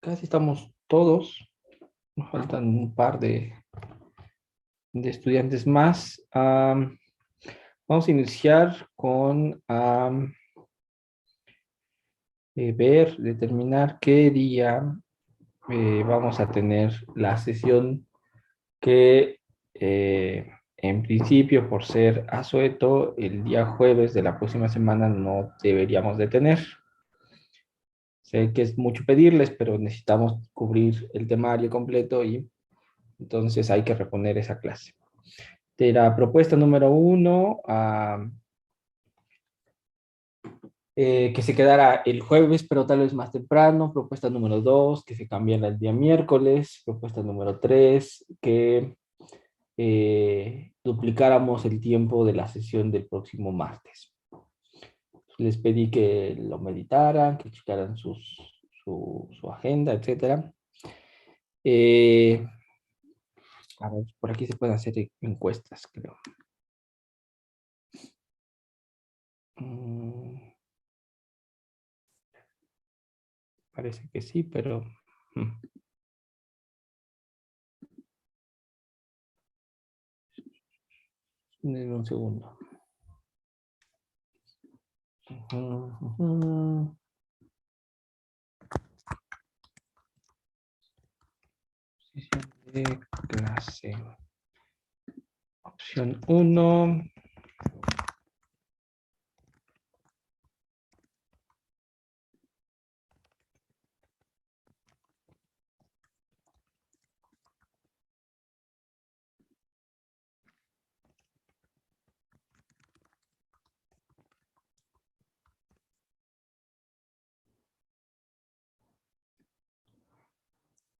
Casi estamos todos. Nos faltan un par de estudiantes más. Vamos a iniciar con determinar qué día vamos a tener la sesión que en principio, por ser asueto, el día jueves de la próxima semana no deberíamos de tener. Sé que es mucho pedirles, pero necesitamos cubrir el temario completo y entonces hay que reponer esa clase. De la propuesta número 1, que se quedara el jueves, pero tal vez más temprano. Propuesta número 2, que se cambiara el día miércoles. Propuesta número 3, que duplicáramos el tiempo de la sesión del próximo martes. Les pedí que lo meditaran, que checaran su agenda, etc. A ver, por aquí se pueden hacer encuestas, creo. Parece que sí, pero... Denme un segundo. Sesión de clase. Opción 1.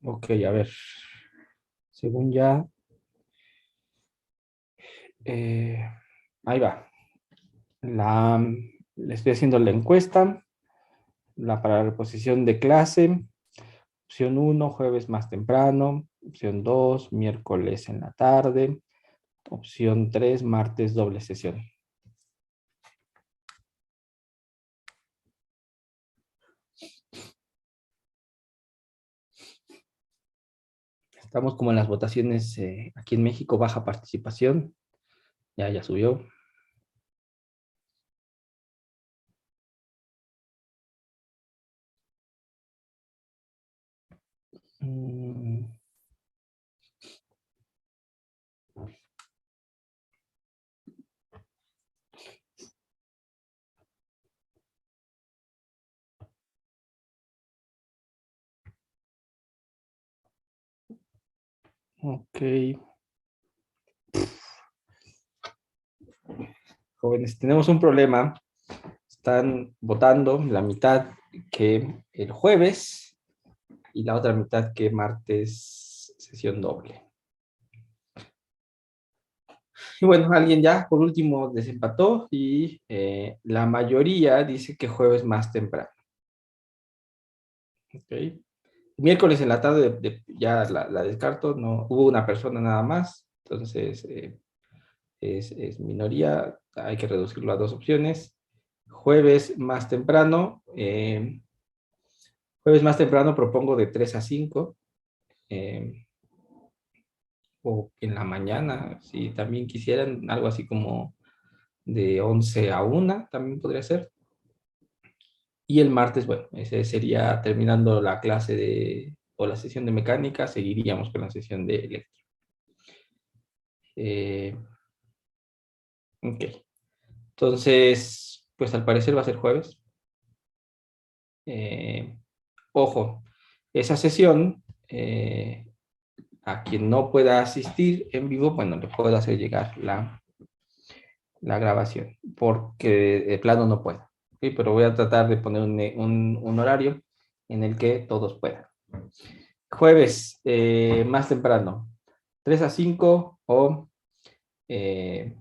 Ok, a ver. Según ya. Ahí va. Le estoy haciendo la encuesta. Para la reposición de clase. Opción 1, jueves más temprano. Opción 2, miércoles en la tarde. Opción 3, martes doble sesión. Estamos como en las votaciones aquí en México, baja participación. Ya subió. Ok. Jóvenes, tenemos un problema. Están votando la mitad que el jueves y la otra mitad que martes sesión doble. Y bueno, alguien ya por último desempató y la mayoría dice que jueves más temprano. Ok. Miércoles en la tarde ya la descarto, no hubo una persona nada más, entonces es minoría, hay que reducirlo a dos opciones. Jueves más temprano, propongo de 3 a 5, o en la mañana, si también quisieran, algo así como de 11 a 1, también podría ser. Y el martes, bueno, ese sería terminando la clase o la sesión de mecánica, seguiríamos con la sesión de electro. Ok. Entonces, pues al parecer va a ser jueves. Eh, Ojo, esa sesión, a quien no pueda asistir en vivo, bueno, le puedo hacer llegar la grabación, porque de plano no puedo. ¿Sí? Pero voy a tratar de poner un horario en el que todos puedan. Jueves, más temprano, 3 a 5 o de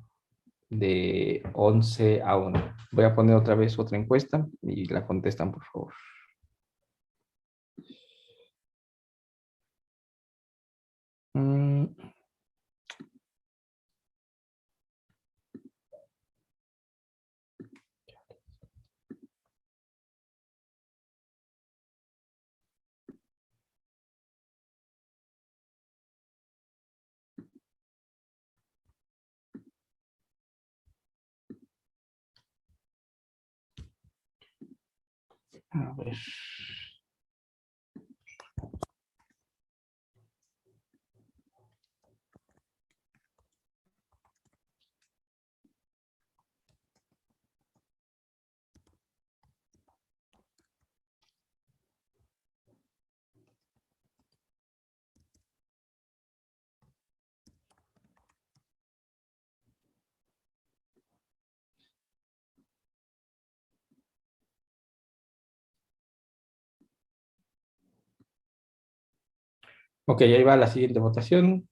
11 a 1. Voy a poner otra vez otra encuesta y la contestan, por favor. A ver. Ok, ahí va la siguiente votación.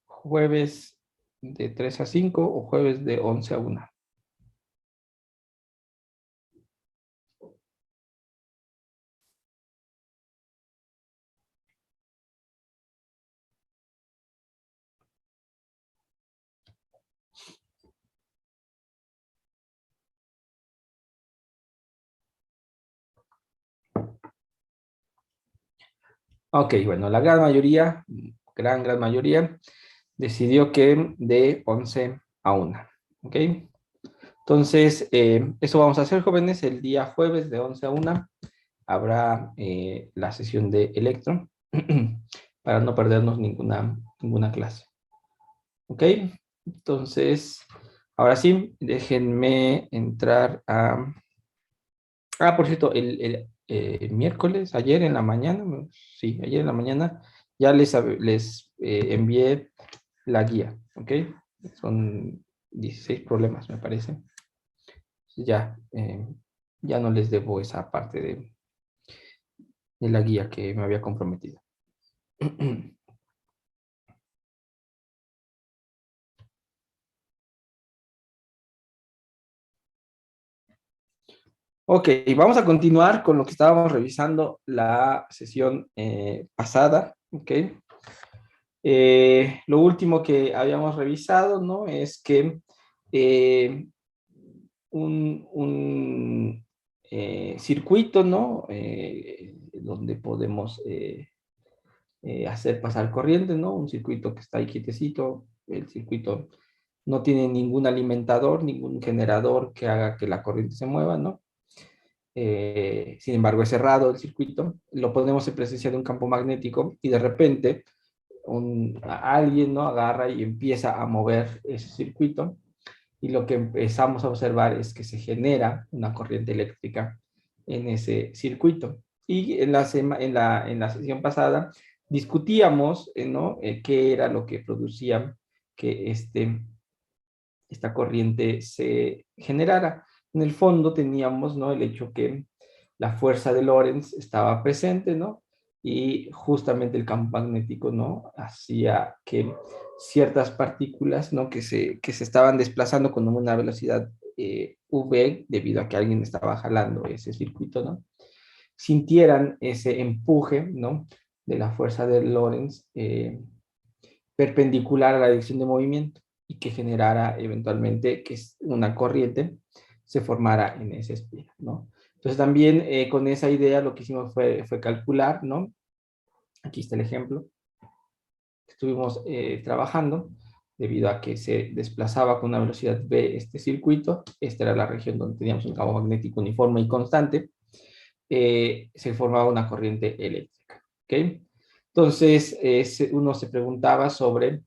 Jueves de 3 a 5 o jueves de 11 a 1. Ok, bueno, la gran mayoría, decidió que de 11 a 1. Ok, entonces, eso vamos a hacer, jóvenes, el día jueves de 11 a 1. Habrá la sesión de Electro para no perdernos ninguna clase. ¿Ok? Entonces, ahora sí, déjenme entrar a... Ah, por cierto, el miércoles, ayer en la mañana, sí, ayer en la mañana, ya les envié la guía, ¿ok? Son 16 problemas, me parece. Ya, ya no les debo esa parte de la guía que me había comprometido. Ok, vamos a continuar con lo que estábamos revisando la sesión pasada, ¿ok? Lo último que habíamos revisado, ¿no? Es que eh, un circuito, ¿no? Donde podemos hacer pasar corriente, ¿no? Un circuito que está ahí quietecito, el circuito no tiene ningún alimentador, ningún generador que haga que la corriente se mueva, ¿no? Sin embargo, es cerrado el circuito, lo ponemos en presencia de un campo magnético y de repente alguien, ¿no? Agarra y empieza a mover ese circuito y lo que empezamos a observar es que se genera una corriente eléctrica en ese circuito. Y en la sesión pasada discutíamos, ¿no? Qué era lo que producía que esta corriente se generara. En el fondo teníamos, ¿no? El hecho que la fuerza de Lorentz estaba presente, ¿no? Y justamente el campo magnético, ¿no? Hacía que ciertas partículas, ¿no? Que se estaban desplazando con una velocidad v, debido a que alguien estaba jalando ese circuito, ¿no? Sintieran ese empuje, ¿no? De la fuerza de Lorentz perpendicular a la dirección de movimiento y que generara eventualmente que una corriente se formara en esa espiral, ¿no? Entonces también con esa idea lo que hicimos fue calcular, ¿no? Aquí está el ejemplo. Estuvimos trabajando debido a que se desplazaba con una velocidad v este circuito. Esta era la región donde teníamos un campo magnético uniforme y constante. Se formaba una corriente eléctrica, ¿ok? Entonces uno se preguntaba sobre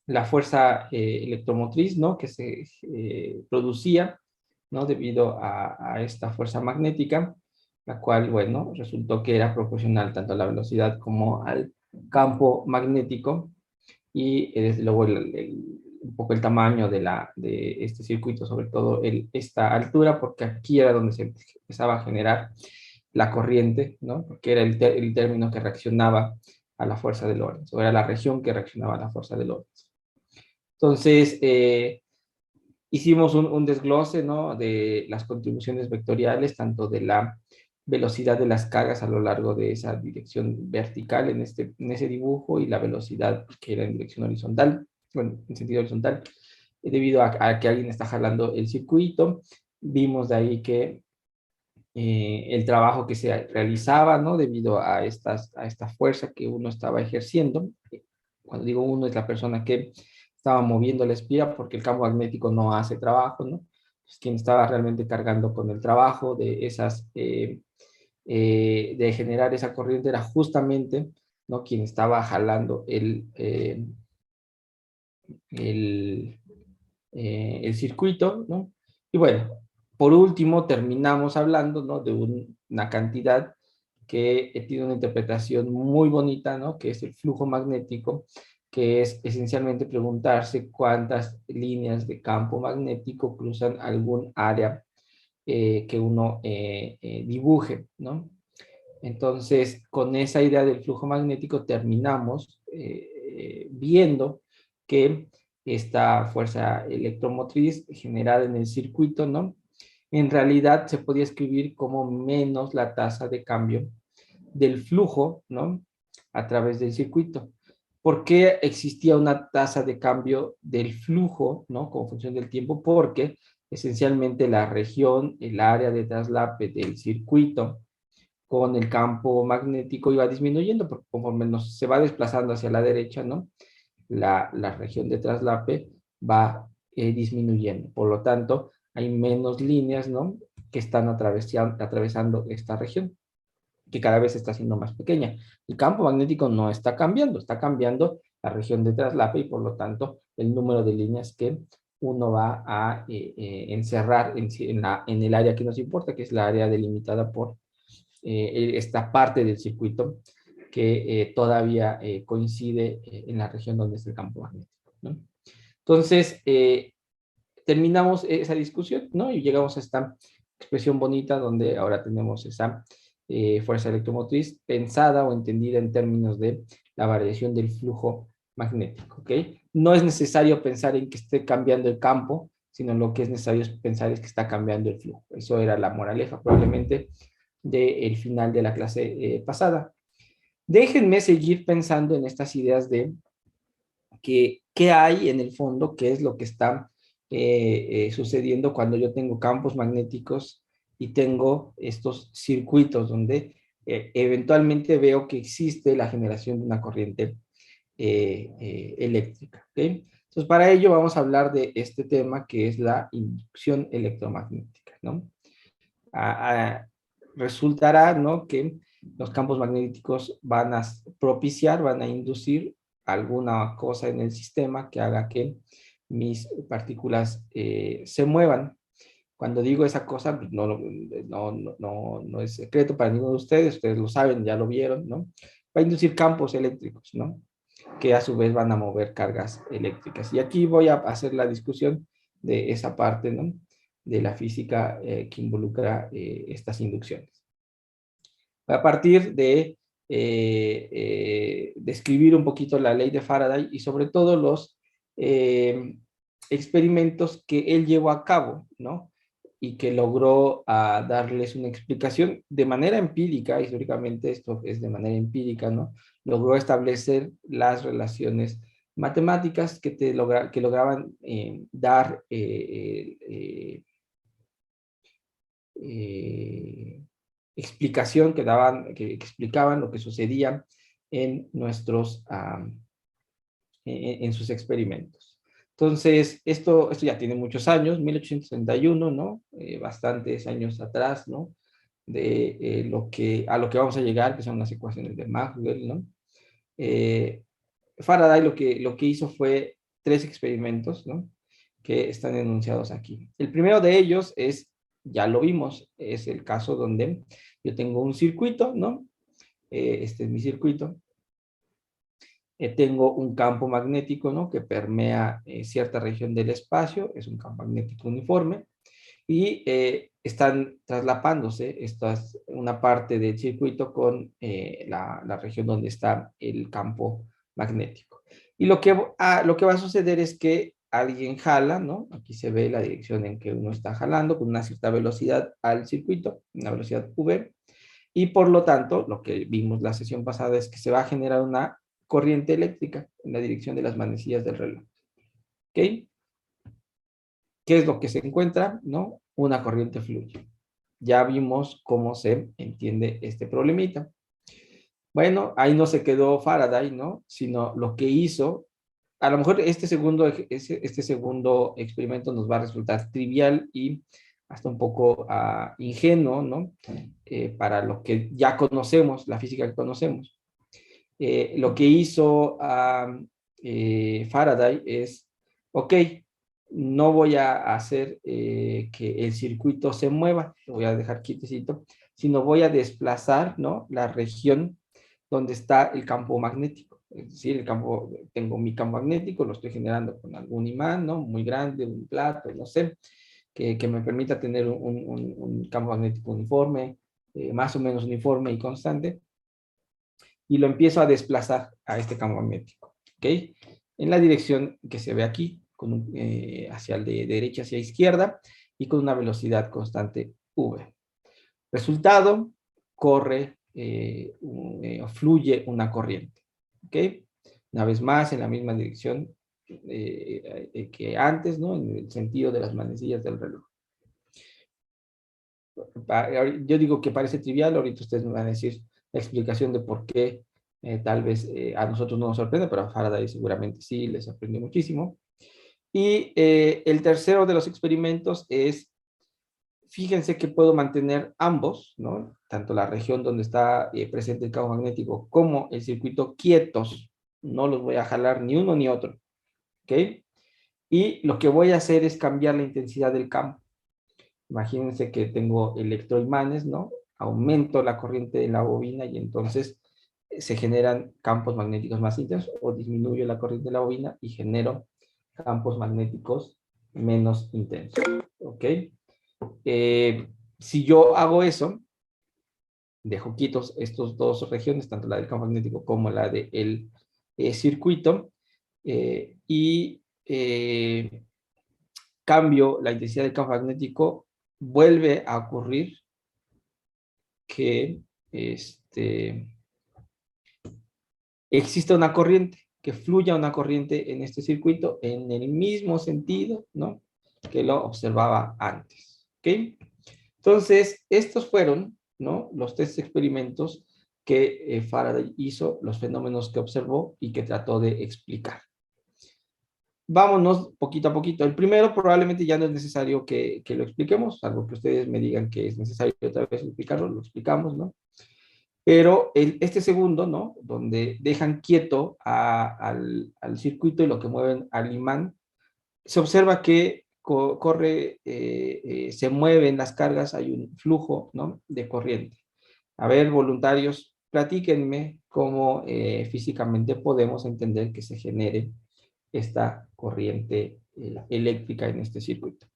la fuerza electromotriz, ¿no? Que se producía, ¿no? Debido a esta fuerza magnética, la cual, bueno, resultó que era proporcional tanto a la velocidad como al campo magnético y desde luego un poco el tamaño de este circuito, sobre todo esta altura, porque aquí era donde se empezaba a generar la corriente, ¿no? Porque era el término que reaccionaba a la fuerza de Lorentz, o era la región que reaccionaba a la fuerza de Lorentz. Entonces, hicimos un desglose, ¿no? De las contribuciones vectoriales, tanto de la velocidad de las cargas a lo largo de esa dirección vertical en ese dibujo y la velocidad que era en dirección horizontal, bueno, en sentido horizontal, debido a que alguien está jalando el circuito. Vimos de ahí que el trabajo que se realizaba, ¿no? Debido a esta fuerza que uno estaba ejerciendo. Cuando digo uno, es la persona que estaba moviendo la espira porque el campo magnético no hace trabajo, ¿no? Pues quien estaba realmente cargando con el trabajo de de generar esa corriente era justamente, ¿no? Quien estaba jalando el, el circuito, ¿no? Y bueno, por último terminamos hablando, ¿no? De una cantidad que tiene una interpretación muy bonita, ¿no? Que es el flujo magnético, que es esencialmente preguntarse cuántas líneas de campo magnético cruzan algún área que uno dibuje, ¿no? Entonces, con esa idea del flujo magnético terminamos viendo que esta fuerza electromotriz generada en el circuito, ¿no? En realidad se podía escribir como menos la tasa de cambio del flujo, ¿no? A través del circuito. ¿Por qué existía una tasa de cambio del flujo, ¿no? Como función del tiempo? Porque esencialmente la región, el área de traslape del circuito, con el campo magnético iba disminuyendo, porque conforme se va desplazando hacia la derecha, ¿no? La región de traslape va disminuyendo. Por lo tanto, hay menos líneas, ¿no? Que están atravesando esta región, que cada vez está siendo más pequeña. El campo magnético no está cambiando la región de traslape y por lo tanto el número de líneas que uno va a encerrar en el área que nos importa, que es la área delimitada por esta parte del circuito que todavía coincide en la región donde está el campo magnético, ¿no? Entonces, terminamos esa discusión, ¿no? Y llegamos a esta expresión bonita donde ahora tenemos esa fuerza electromotriz pensada o entendida en términos de la variación del flujo magnético, ¿ok? No es necesario pensar en que esté cambiando el campo, sino lo que es necesario es pensar es que está cambiando el flujo. Eso era la moraleja probablemente del final de la clase pasada. Déjenme seguir pensando en estas ideas de qué hay en el fondo, qué es lo que está sucediendo cuando yo tengo campos magnéticos y tengo estos circuitos donde eventualmente veo que existe la generación de una corriente eléctrica. ¿Okay? Entonces, para ello vamos a hablar de este tema que es la inducción electromagnética, ¿no? Resultará, ¿no? Que los campos magnéticos van a propiciar, van a inducir alguna cosa en el sistema que haga que mis partículas se muevan. Cuando digo esa cosa, pues no es secreto para ninguno de ustedes lo saben, ya lo vieron, ¿no? Va a inducir campos eléctricos, ¿no? Que a su vez van a mover cargas eléctricas. Y aquí voy a hacer la discusión de esa parte, ¿no? De la física que involucra estas inducciones. A partir de describir un poquito la ley de Faraday y sobre todo los experimentos que él llevó a cabo, ¿no? Y que logró darles una explicación de manera empírica, históricamente esto es de manera empírica, ¿no? Logró establecer las relaciones matemáticas que lograban dar eh, explicación que explicaban lo que sucedía en en sus experimentos. Entonces, esto ya tiene muchos años, 1861, ¿no? Bastantes años atrás, ¿no? De a lo que vamos a llegar, que son las ecuaciones de Maxwell, ¿no? Eh, Faraday lo que hizo fue tres experimentos, ¿no? Que están enunciados aquí. El primero de ellos es, ya lo vimos, es el caso donde yo tengo un circuito, ¿no? Este es mi circuito. Tengo un campo magnético, ¿no? Que permea cierta región del espacio, es un campo magnético uniforme, y están traslapándose una parte del circuito con la región donde está el campo magnético. Y lo que va a suceder es que alguien jala, ¿no? Aquí se ve la dirección en que uno está jalando con una cierta velocidad al circuito, una velocidad v, y por lo tanto, lo que vimos la sesión pasada es que se va a generar una corriente eléctrica en la dirección de las manecillas del reloj. ¿Ok? ¿Qué es lo que se encuentra? ¿No? Una corriente fluye. Ya vimos cómo se entiende este problemita. Bueno, ahí no se quedó Faraday, ¿no? Sino lo que hizo A lo mejor este segundo experimento nos va a resultar trivial y hasta un poco ingenuo, ¿no? Para lo que ya conocemos, la física que conocemos. Lo que hizo Faraday es, ok, no voy a hacer que el circuito se mueva, lo voy a dejar quietecito, sino voy a desplazar, ¿no? La región donde está el campo magnético. Es decir, tengo mi campo magnético, lo estoy generando con algún imán, ¿no? Muy grande, un plato, no sé, que me permita tener un campo magnético uniforme, más o menos uniforme y constante, y lo empiezo a desplazar a este campo magnético, ¿ok? En la dirección que se ve aquí, hacia el de derecha hacia izquierda, y con una velocidad constante v. Resultado, fluye una corriente, ¿ok? Una vez más, en la misma dirección que antes, ¿no? En el sentido de las manecillas del reloj. Yo digo que parece trivial, ahorita ustedes me van a decir la explicación de por qué tal vez a nosotros no nos sorprende, pero a Faraday seguramente sí, les sorprendió muchísimo. Y el tercero de los experimentos es, fíjense que puedo mantener ambos, ¿no? Tanto la región donde está presente el campo magnético como el circuito quietos, no los voy a jalar ni uno ni otro, ¿ok? Y lo que voy a hacer es cambiar la intensidad del campo. Imagínense que tengo electroimanes, ¿no? Aumento la corriente en la bobina y entonces se generan campos magnéticos más intensos, o disminuyo la corriente de la bobina y genero campos magnéticos menos intensos, ¿ok? Si yo hago eso, dejo quietos estas dos regiones, tanto la del campo magnético como la del circuito, y cambio la intensidad del campo magnético, vuelve a ocurrir que exista una corriente, que fluya una corriente en este circuito en el mismo sentido, ¿no? Que lo observaba antes, ¿ok? Entonces, estos fueron, ¿no? Los tres experimentos que Faraday hizo, los fenómenos que observó y que trató de explicar. Vámonos poquito a poquito. El primero probablemente ya no es necesario que lo expliquemos, salvo que ustedes me digan que es necesario otra vez explicarlo, lo explicamos, ¿no? Pero este segundo, ¿no? Donde dejan quieto al circuito y lo que mueven al imán, se observa que se mueven las cargas, hay un flujo, ¿no? De corriente. A ver, voluntarios, platíquenme cómo físicamente podemos entender que se genere esta corriente eléctrica en este circuito.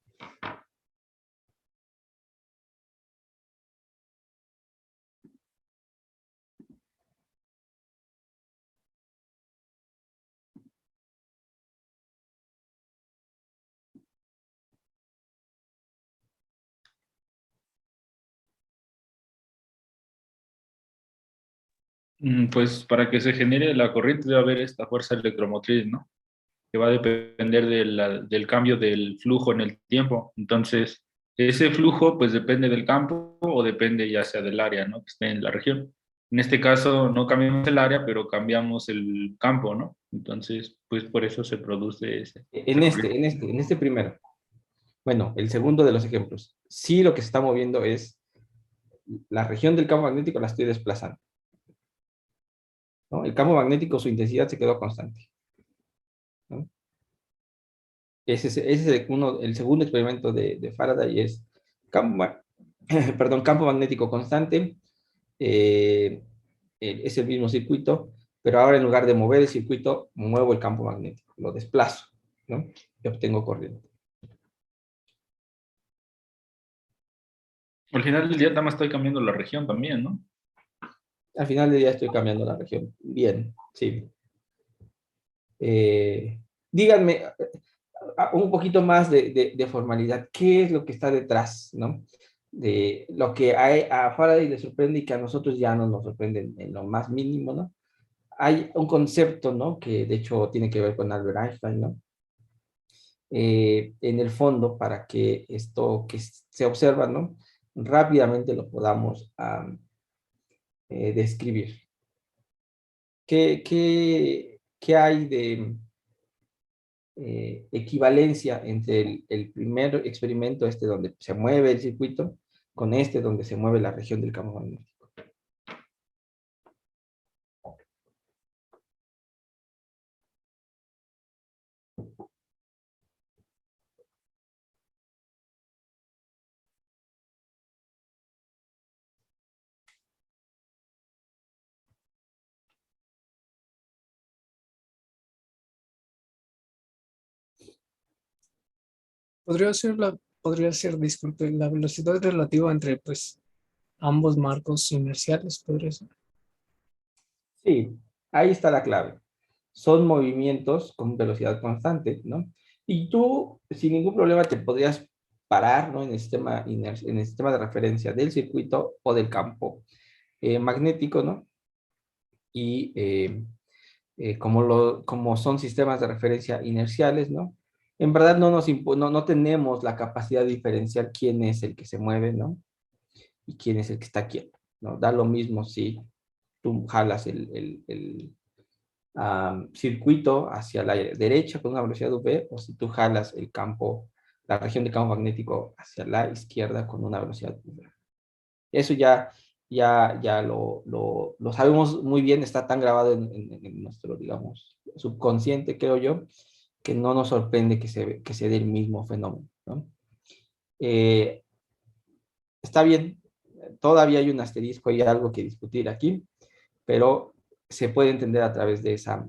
Pues para que se genere la corriente debe haber esta fuerza electromotriz, ¿no? Que va a depender del cambio del flujo en el tiempo. Entonces, ese flujo pues depende del campo o depende ya sea del área, ¿no? Que esté en la región. En este caso no cambiamos el área, pero cambiamos el campo, ¿no? Entonces, pues por eso se produce esa corriente. En este primero, bueno, el segundo de los ejemplos, sí lo que se está moviendo es la región del campo magnético, la estoy desplazando, ¿no? El campo magnético, su intensidad se quedó constante, ¿no? Ese es el segundo experimento de Faraday, es campo, perdón, campo magnético constante, eh, es el mismo circuito, pero ahora en lugar de mover el circuito, muevo el campo magnético, lo desplazo, ¿no? Y obtengo corriente. Al final del día nada más estoy cambiando la región también, ¿no? Al final del día estoy cambiando la región. Bien, sí. Díganme un poquito más de formalidad. ¿Qué es lo que está detrás, ¿no? De lo que a Faraday le sorprende y que a nosotros ya no nos sorprende en lo más mínimo, ¿no? Hay un concepto, ¿no? Que de hecho tiene que ver con Albert Einstein, ¿no? En el fondo, para que esto que se observa, ¿no? Rápidamente lo podamos describir. ¿Qué hay equivalencia entre el primer experimento, este donde se mueve el circuito, con este donde se mueve la región del campo magnético. Podría ser, disculpe, la velocidad relativa entre, pues, ambos marcos inerciales, podría ser. Sí, ahí está la clave. Son movimientos con velocidad constante, ¿no? Y tú, sin ningún problema, te podrías parar, ¿no? En el sistema, en el sistema de referencia del circuito o del campo magnético, ¿no? Y como son sistemas de referencia inerciales, ¿no? En verdad no tenemos la capacidad de diferenciar quién es el que se mueve, ¿no? Y quién es el que está quieto, ¿no? Da lo mismo si tú jalas el circuito hacia la derecha con una velocidad v o si tú jalas el campo, la región de campo magnético hacia la izquierda con una velocidad v. Eso ya lo sabemos muy bien, está tan grabado en nuestro, digamos, subconsciente, creo yo, que no nos sorprende que se dé el mismo fenómeno, ¿no? Eh, Está bien, todavía hay un asterisco y algo que discutir aquí, pero se puede entender a través de esa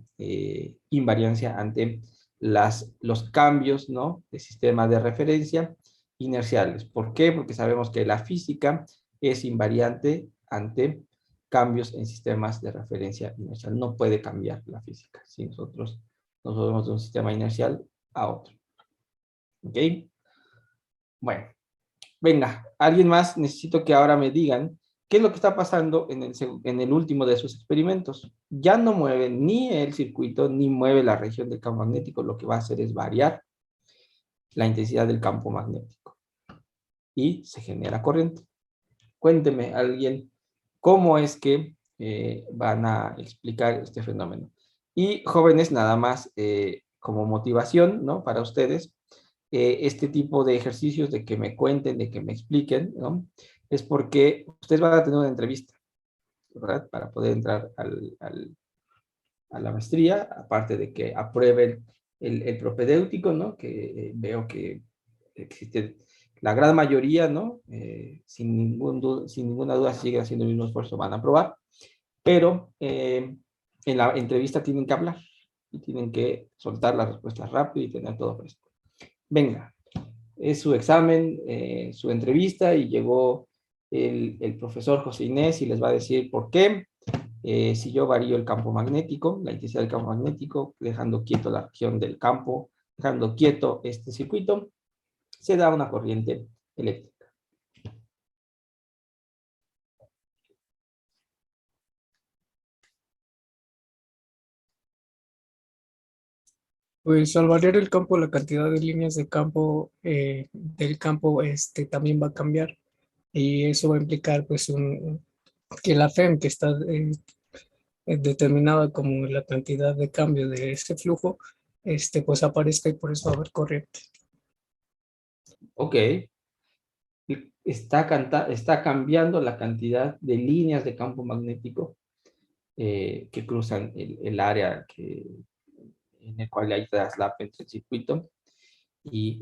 invariancia ante los cambios, ¿no? De sistema de referencia inerciales. ¿Por qué? Porque sabemos que la física es invariante ante cambios en sistemas de referencia inercial. No puede cambiar la física si nosotros nos movemos de un sistema inercial a otro. ¿Ok? Bueno, venga, alguien más, necesito que ahora me digan qué es lo que está pasando en el último de sus experimentos. Ya no mueve ni el circuito ni mueve la región del campo magnético, lo que va a hacer es variar la intensidad del campo magnético y se genera corriente. Cuénteme alguien cómo es que van a explicar este fenómeno. Y jóvenes, nada más como motivación, ¿no? Para ustedes, este tipo de ejercicios de que me cuenten, de que me expliquen, ¿no? Es porque ustedes van a tener una entrevista, ¿verdad? Para poder entrar a la maestría, aparte de que aprueben el propedéutico, ¿no? Que veo que existe la gran mayoría, ¿no? Sin ninguna duda, si siguen haciendo el mismo esfuerzo, van a aprobar, pero en la entrevista tienen que hablar y tienen que soltar las respuestas rápido y tener todo fresco. Venga, es su examen, su entrevista y llegó el profesor José Inés y les va a decir por qué. Si yo varío el campo magnético, la intensidad del campo magnético, dejando quieto la región del campo, dejando quieto este circuito, se da una corriente eléctrica. Pues al variar el campo, la cantidad de líneas de campo del campo también va a cambiar y eso va a implicar pues que la FEM que está determinada como la cantidad de cambio de ese flujo pues aparezca y por eso va a haber corriente. Ok, está cambiando la cantidad de líneas de campo magnético que cruzan el área en el cual hay traslape entre el circuito y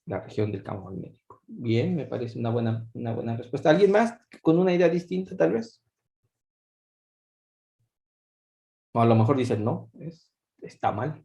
la región del campo magnético. Bien, me parece una buena respuesta. ¿Alguien más con una idea distinta tal vez? O a lo mejor dicen, no, está mal.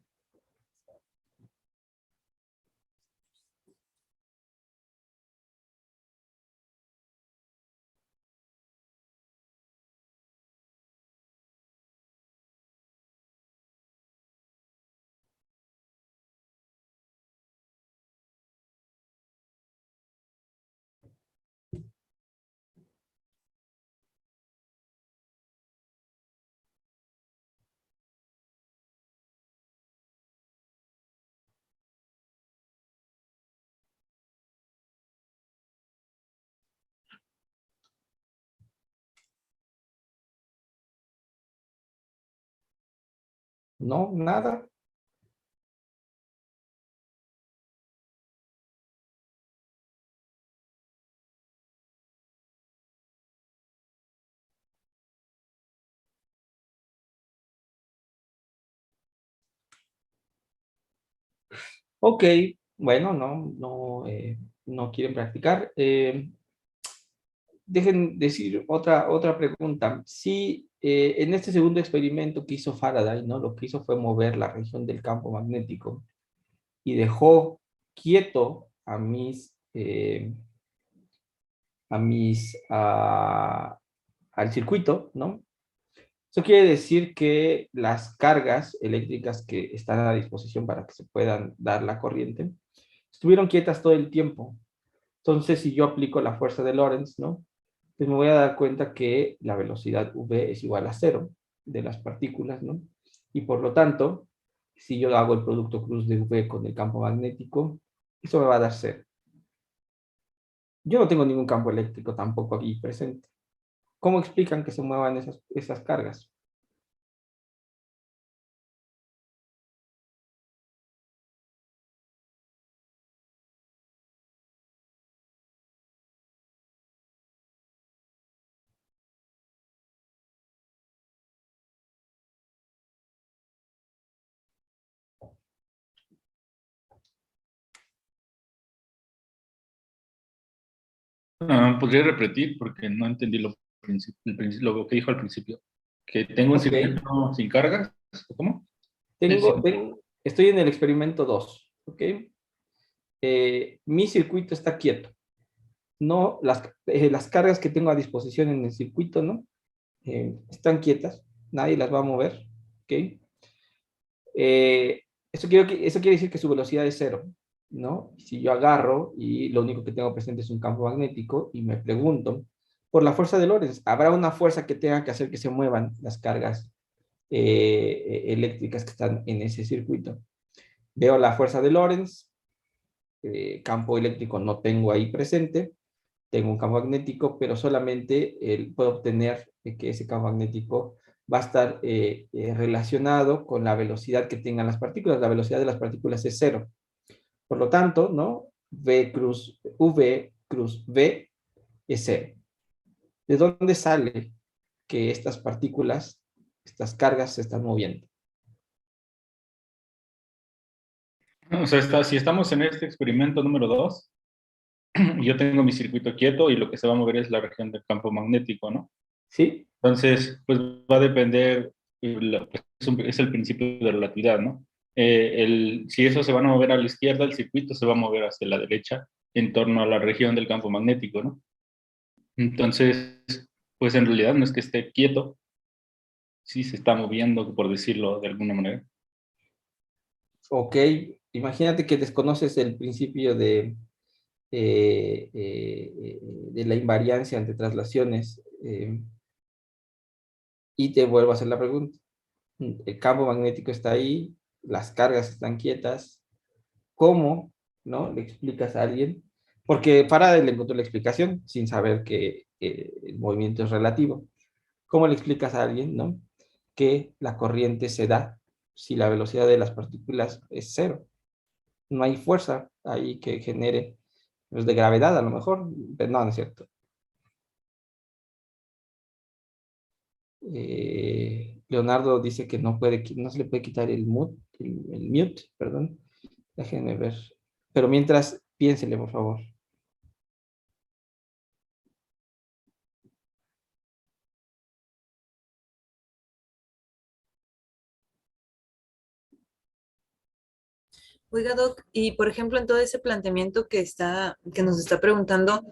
No, nada. Ok, bueno, no quieren practicar. Dejen decir otra pregunta. Si en este segundo experimento que hizo Faraday, ¿no? Lo que hizo fue mover la región del campo magnético y dejó quieto al circuito, ¿no? Eso quiere decir que las cargas eléctricas que están a disposición para que se puedan dar la corriente estuvieron quietas todo el tiempo. Entonces, si yo aplico la fuerza de Lorentz, ¿no? Pues me voy a dar cuenta que la velocidad v es igual a cero de las partículas, ¿no? Y por lo tanto, si yo hago el producto cruz de v con el campo magnético, eso me va a dar cero. Yo no tengo ningún campo eléctrico tampoco aquí presente. ¿Cómo explican que se muevan esas cargas? ¿Podría repetir? Porque no entendí lo que dijo al principio. ¿Que tengo un Ok, circuito sin cargas? ¿Cómo? tengo, Sí. ven- estoy en el experimento 2, ¿ok? Mi circuito está quieto. No, las cargas que tengo a disposición en el circuito, ¿no? Están quietas, nadie las va a mover, ¿ok? Eso quiere decir que su velocidad es cero, ¿no? Si yo agarro y lo único que tengo presente es un campo magnético y me pregunto, por la fuerza de Lorentz, ¿habrá una fuerza que tenga que hacer que se muevan las cargas eléctricas que están en ese circuito? Veo la fuerza de Lorentz, campo eléctrico no tengo ahí presente, tengo un campo magnético, pero solamente puedo obtener que ese campo magnético va a estar relacionado con la velocidad que tengan las partículas. La velocidad de las partículas es cero. Por lo tanto, ¿no? V cruz V es cero. ¿De dónde sale que estas partículas, estas cargas se están moviendo? O sea, si estamos en este experimento número 2, yo tengo mi circuito quieto y lo que se va a mover es la región del campo magnético, ¿no? ¿Sí? Entonces, pues va a depender, pues, es el principio de relatividad, ¿no? Si eso se va a mover a la izquierda, el circuito se va a mover hacia la derecha en torno a la región del campo magnético, ¿no? Entonces, pues en realidad no es que esté quieto, sí se está moviendo, por decirlo de alguna manera. Ok, imagínate que desconoces el principio de la invariancia entre traslaciones y te vuelvo a hacer la pregunta. El campo magnético está ahí, las cargas están quietas. ¿Cómo, no? Le explicas a alguien, porque Faraday le encontró la explicación sin saber que el movimiento es relativo. ¿Cómo le explicas a alguien, no? Que la corriente se da si la velocidad de las partículas es cero. No hay fuerza ahí que genere, pues de gravedad a lo mejor, pero no, no es cierto. Leonardo dice que no se le puede quitar el mute, perdón. Déjenme ver. Pero mientras, piénsele, por favor. Oiga, Doc, y por ejemplo, en todo ese planteamiento que nos está preguntando,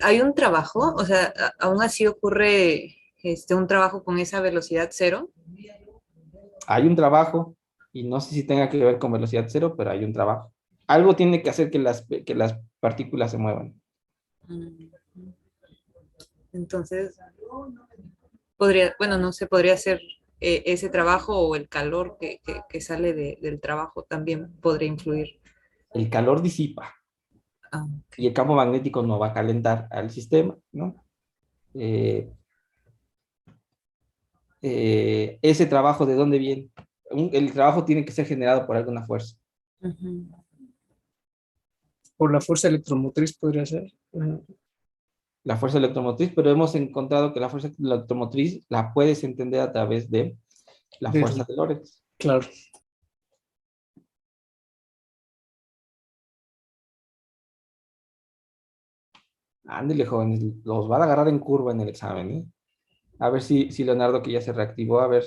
¿hay un trabajo? O sea, ¿aún así ocurre un trabajo con esa velocidad cero? Hay un trabajo, y no sé si tenga que ver con velocidad cero, pero hay un trabajo. Algo tiene que hacer que las partículas se muevan. Mm, Entonces, podría, bueno, no sé, podría ser ese trabajo o el calor que sale del trabajo también podría influir. El calor disipa Ah, y el ok. campo magnético no va a calentar al sistema, ¿no? Eh, ese trabajo, ¿de dónde viene? El trabajo tiene que ser generado por alguna fuerza. Ujú. Por la fuerza electromotriz podría ser. La fuerza electromotriz, pero hemos encontrado que la fuerza electromotriz la puedes entender a través de la fuerza Del- de Lorentz. claro. Ándale, jóvenes, los van a agarrar en curva en el examen, ¿eh? A ver si Leonardo, que ya se reactivó, a ver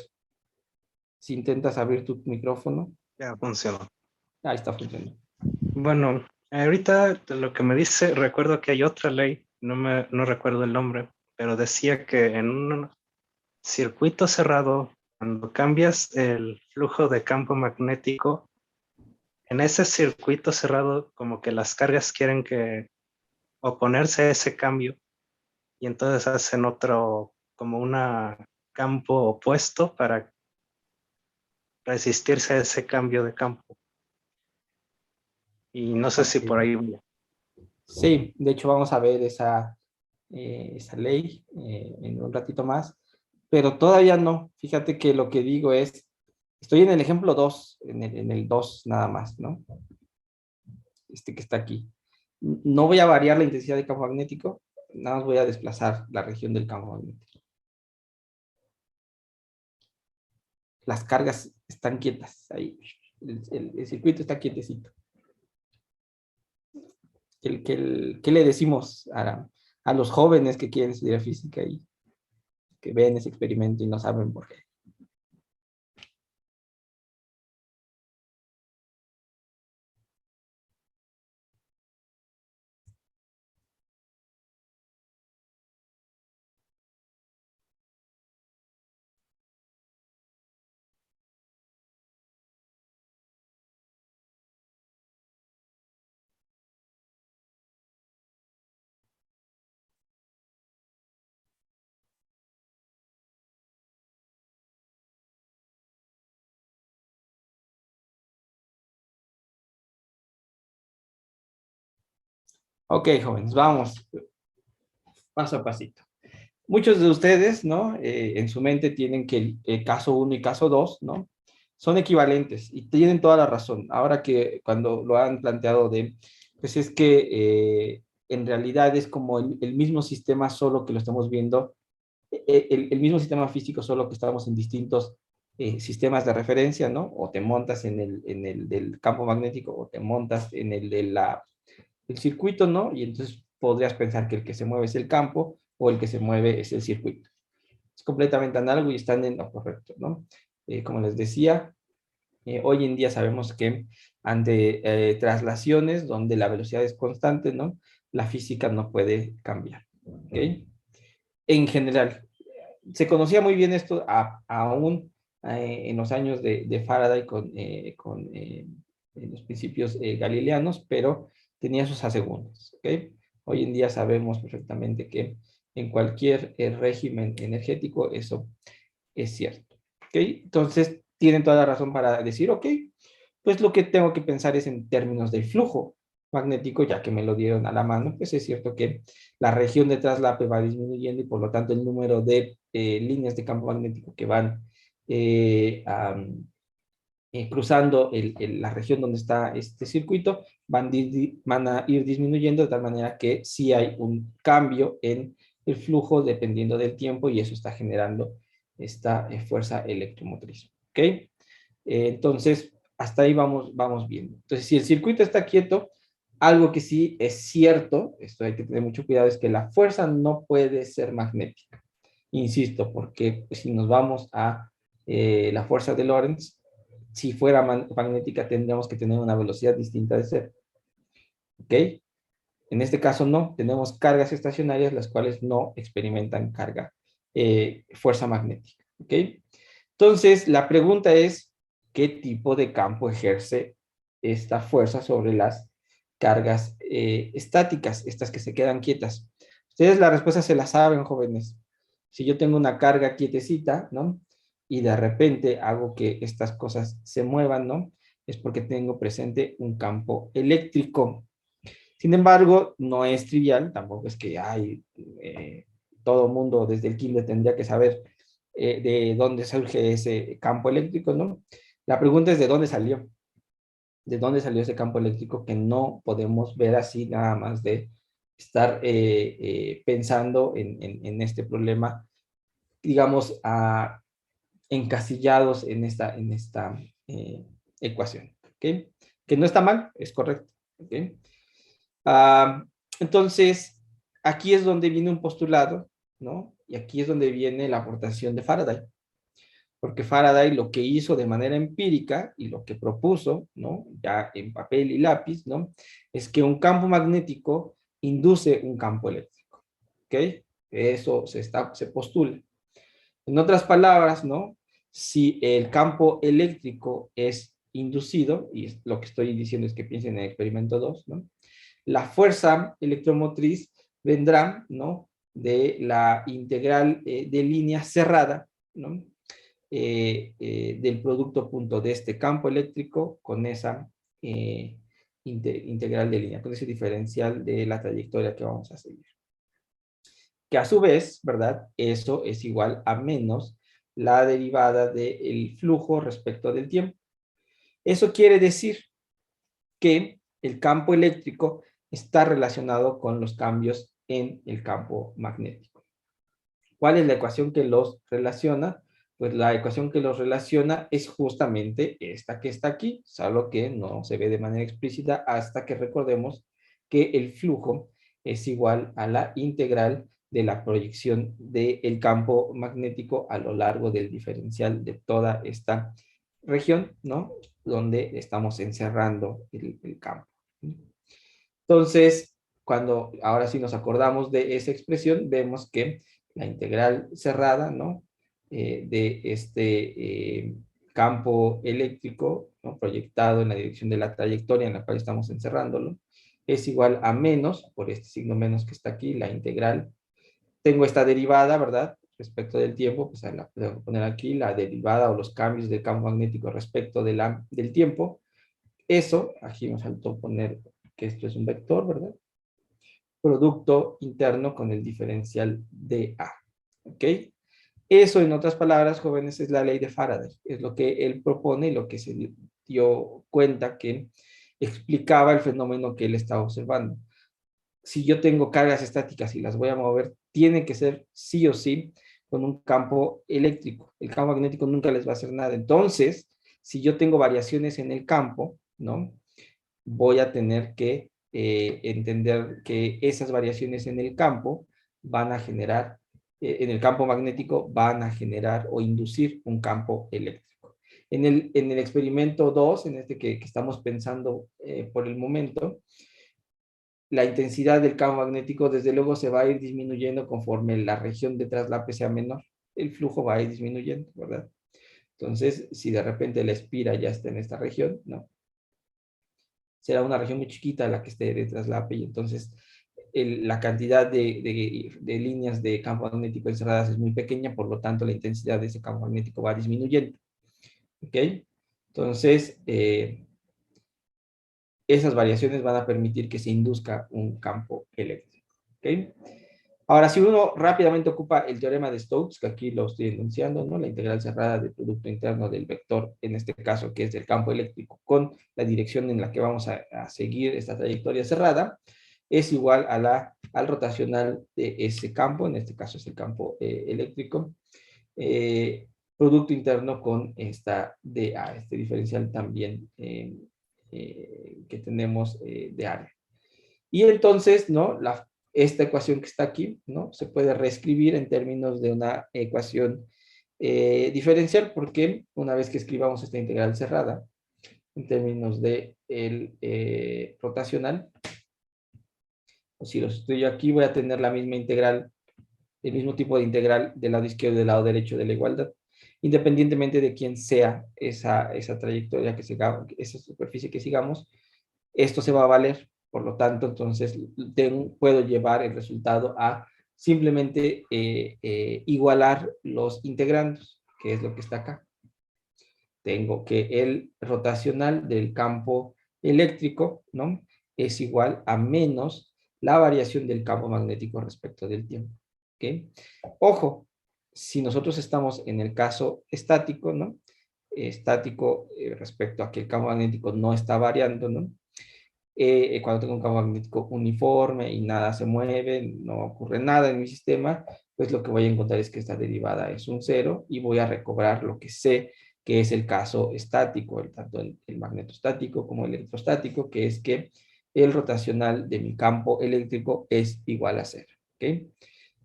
si intentas abrir tu micrófono. Ya funcionó. Ahí está funcionando. Bueno, ahorita de lo que me dice, recuerdo que hay otra ley, no recuerdo el nombre, pero decía que en un circuito cerrado, cuando cambias el flujo de campo magnético, en ese circuito cerrado, como que las cargas quieren que oponerse a ese cambio y entonces hacen otro, como un campo opuesto para resistirse a ese cambio de campo. Y no sé si Ok. por ahí voy. Sí, de hecho vamos a ver esa ley en un ratito más, pero todavía no. Fíjate que lo que digo es, estoy en el ejemplo 2, en el 2 nada más, ¿no? Este que está aquí. No voy a variar la intensidad de campo magnético, nada más voy a desplazar la región del campo magnético. Las cargas están quietas ahí. El circuito está quietecito. ¿Qué le decimos a los jóvenes que quieren estudiar física y que ven ese experimento y no saben por qué? Ok, jóvenes, vamos paso a pasito. Muchos de ustedes, ¿no? En su mente tienen que el caso uno y caso 2, ¿no? Son equivalentes y tienen toda la razón. Ahora que cuando lo han planteado pues es que en realidad es como el mismo sistema, solo que lo estamos viendo, el mismo sistema físico, solo que estamos en distintos sistemas de referencia, ¿no? O te montas en el del campo magnético o te montas en el del circuito, ¿no? Y entonces podrías pensar que el que se mueve es el campo o el que se mueve es el circuito. Es completamente análogo y están en lo correcto, ¿no? Como les decía, hoy en día sabemos que ante traslaciones donde la velocidad es constante, ¿no? La física no puede cambiar, ¿ok? En general, se conocía muy bien esto aún en los años de Faraday con los principios galileanos, pero tenía sus asegúnes, ¿ok? Hoy en día sabemos perfectamente que en cualquier régimen energético eso es cierto, ¿ok? Entonces, tienen toda la razón para decir, ok, pues lo que tengo que pensar es en términos del flujo magnético, ya que me lo dieron a la mano, pues es cierto que la región de traslape va disminuyendo y por lo tanto el número de líneas de campo magnético que van cruzando la región donde está este circuito van a ir disminuyendo de tal manera que sí hay un cambio en el flujo dependiendo del tiempo y eso está generando esta fuerza electromotriz. ¿Ok? Entonces, hasta ahí vamos viendo. Entonces, si el circuito está quieto, algo que sí es cierto, esto hay que tener mucho cuidado, es que la fuerza no puede ser magnética. Insisto, porque si nos vamos a la fuerza de Lorentz, si fuera magnética tendríamos que tener una velocidad distinta de cero. ¿Ok? En este caso no, tenemos cargas estacionarias las cuales no experimentan fuerza magnética. ¿Ok? Entonces, la pregunta es, ¿qué tipo de campo ejerce esta fuerza sobre las cargas estáticas, estas que se quedan quietas? Ustedes la respuesta se la saben, jóvenes. Si yo tengo una carga quietecita, ¿no? Y de repente hago que estas cosas se muevan, ¿no? Es porque tengo presente un campo eléctrico. Sin embargo, no es trivial, tampoco es que todo mundo desde el kinder tendría que saber de dónde surge ese campo eléctrico, ¿no? La pregunta es de dónde salió. ¿De dónde salió ese campo eléctrico que no podemos ver así nada más de estar pensando en este problema, digamos, encasillados en esta ecuación, ¿ok? Que no está mal, es correcto, ¿ok? Ah, entonces, aquí es donde viene un postulado, ¿no? Y aquí es donde viene la aportación de Faraday. Porque Faraday lo que hizo de manera empírica y lo que propuso, ¿no? Ya en papel y lápiz, ¿no? Es que un campo magnético induce un campo eléctrico, ¿ok? Eso se postula. En otras palabras, ¿no? Si el campo eléctrico es inducido, y lo que estoy diciendo es que piensen en el experimento 2, ¿no? La fuerza electromotriz vendrá, ¿no? De la integral de línea cerrada, ¿no? Del producto punto de este campo eléctrico con esa integral de línea, con ese diferencial de la trayectoria que vamos a seguir. Que a su vez, ¿verdad? Eso es igual a menos la derivada del flujo respecto del tiempo. Eso quiere decir que el campo eléctrico está relacionado con los cambios en el campo magnético. ¿Cuál es la ecuación que los relaciona? Pues la ecuación que los relaciona es justamente esta que está aquí, solo que no se ve de manera explícita hasta que recordemos que el flujo es igual a la integral de la proyección del campo magnético a lo largo del diferencial de toda esta región, ¿no? Donde estamos encerrando el campo. Entonces, cuando ahora sí nos acordamos de esa expresión, vemos que la integral cerrada, ¿no? De este campo eléctrico, ¿no? Proyectado en la dirección de la trayectoria en la cual estamos encerrándolo, es igual a menos, por este signo menos que está aquí, la integral. Tengo esta derivada, ¿verdad? Respecto del tiempo, pues la puedo poner aquí, la derivada o los cambios del campo magnético respecto del tiempo. Eso, aquí me faltó poner que esto es un vector, ¿verdad? Producto interno con el diferencial de A. ¿Ok? Eso, en otras palabras, jóvenes, es la ley de Faraday. Es lo que él propone y lo que se dio cuenta que explicaba el fenómeno que él estaba observando. Si yo tengo cargas estáticas y las voy a mover, tiene que ser sí o sí con un campo eléctrico. El campo magnético nunca les va a hacer nada. Entonces, si yo tengo variaciones en el campo, ¿no? Voy a tener que entender que esas variaciones en el campo van a generar, en el campo magnético, van a generar o inducir un campo eléctrico. En el experimento 2, en este que estamos pensando por el momento, la intensidad del campo magnético desde luego se va a ir disminuyendo conforme la región de traslape sea menor. El flujo va a ir disminuyendo, ¿verdad? Entonces, si de repente la espira ya está en esta región, ¿no? Será una región muy chiquita la que esté de traslape y entonces la cantidad de líneas de campo magnético encerradas es muy pequeña, por lo tanto la intensidad de ese campo magnético va disminuyendo. ¿Ok? Entonces, esas variaciones van a permitir que se induzca un campo eléctrico. ¿Ok? Ahora, si uno rápidamente ocupa el teorema de Stokes, que aquí lo estoy enunciando, ¿no? La integral cerrada del producto interno del vector, en este caso, que es del campo eléctrico, con la dirección en la que vamos a seguir esta trayectoria cerrada, es igual a al rotacional de ese campo, en este caso es el campo eléctrico, producto interno con esta dA, este diferencial también que tenemos de área. Y entonces, ¿no? Esta ecuación que está aquí, ¿no? Se puede reescribir en términos de una ecuación diferencial, porque una vez que escribamos esta integral cerrada, en términos de el rotacional, o si lo estoy aquí, voy a tener la misma integral, el mismo tipo de integral del lado izquierdo y del lado derecho de la igualdad, independientemente de quién sea esa trayectoria que sigamos, esa superficie que sigamos, esto se va a valer. Por lo tanto, entonces puedo llevar el resultado a simplemente igualar los integrandos, que es lo que está acá. Tengo que el rotacional del campo eléctrico, ¿no? Es igual a menos la variación del campo magnético respecto del tiempo. ¿Ok? Ojo, si nosotros estamos en el caso estático, ¿no? Estático respecto a que el campo magnético no está variando, ¿no? Cuando tengo un campo magnético uniforme y nada se mueve, no ocurre nada en mi sistema, pues lo que voy a encontrar es que esta derivada es un cero y voy a recobrar lo que sé que es el caso estático, tanto el magnetostático como el electrostático, que es que el rotacional de mi campo eléctrico es igual a 0. ¿Ok?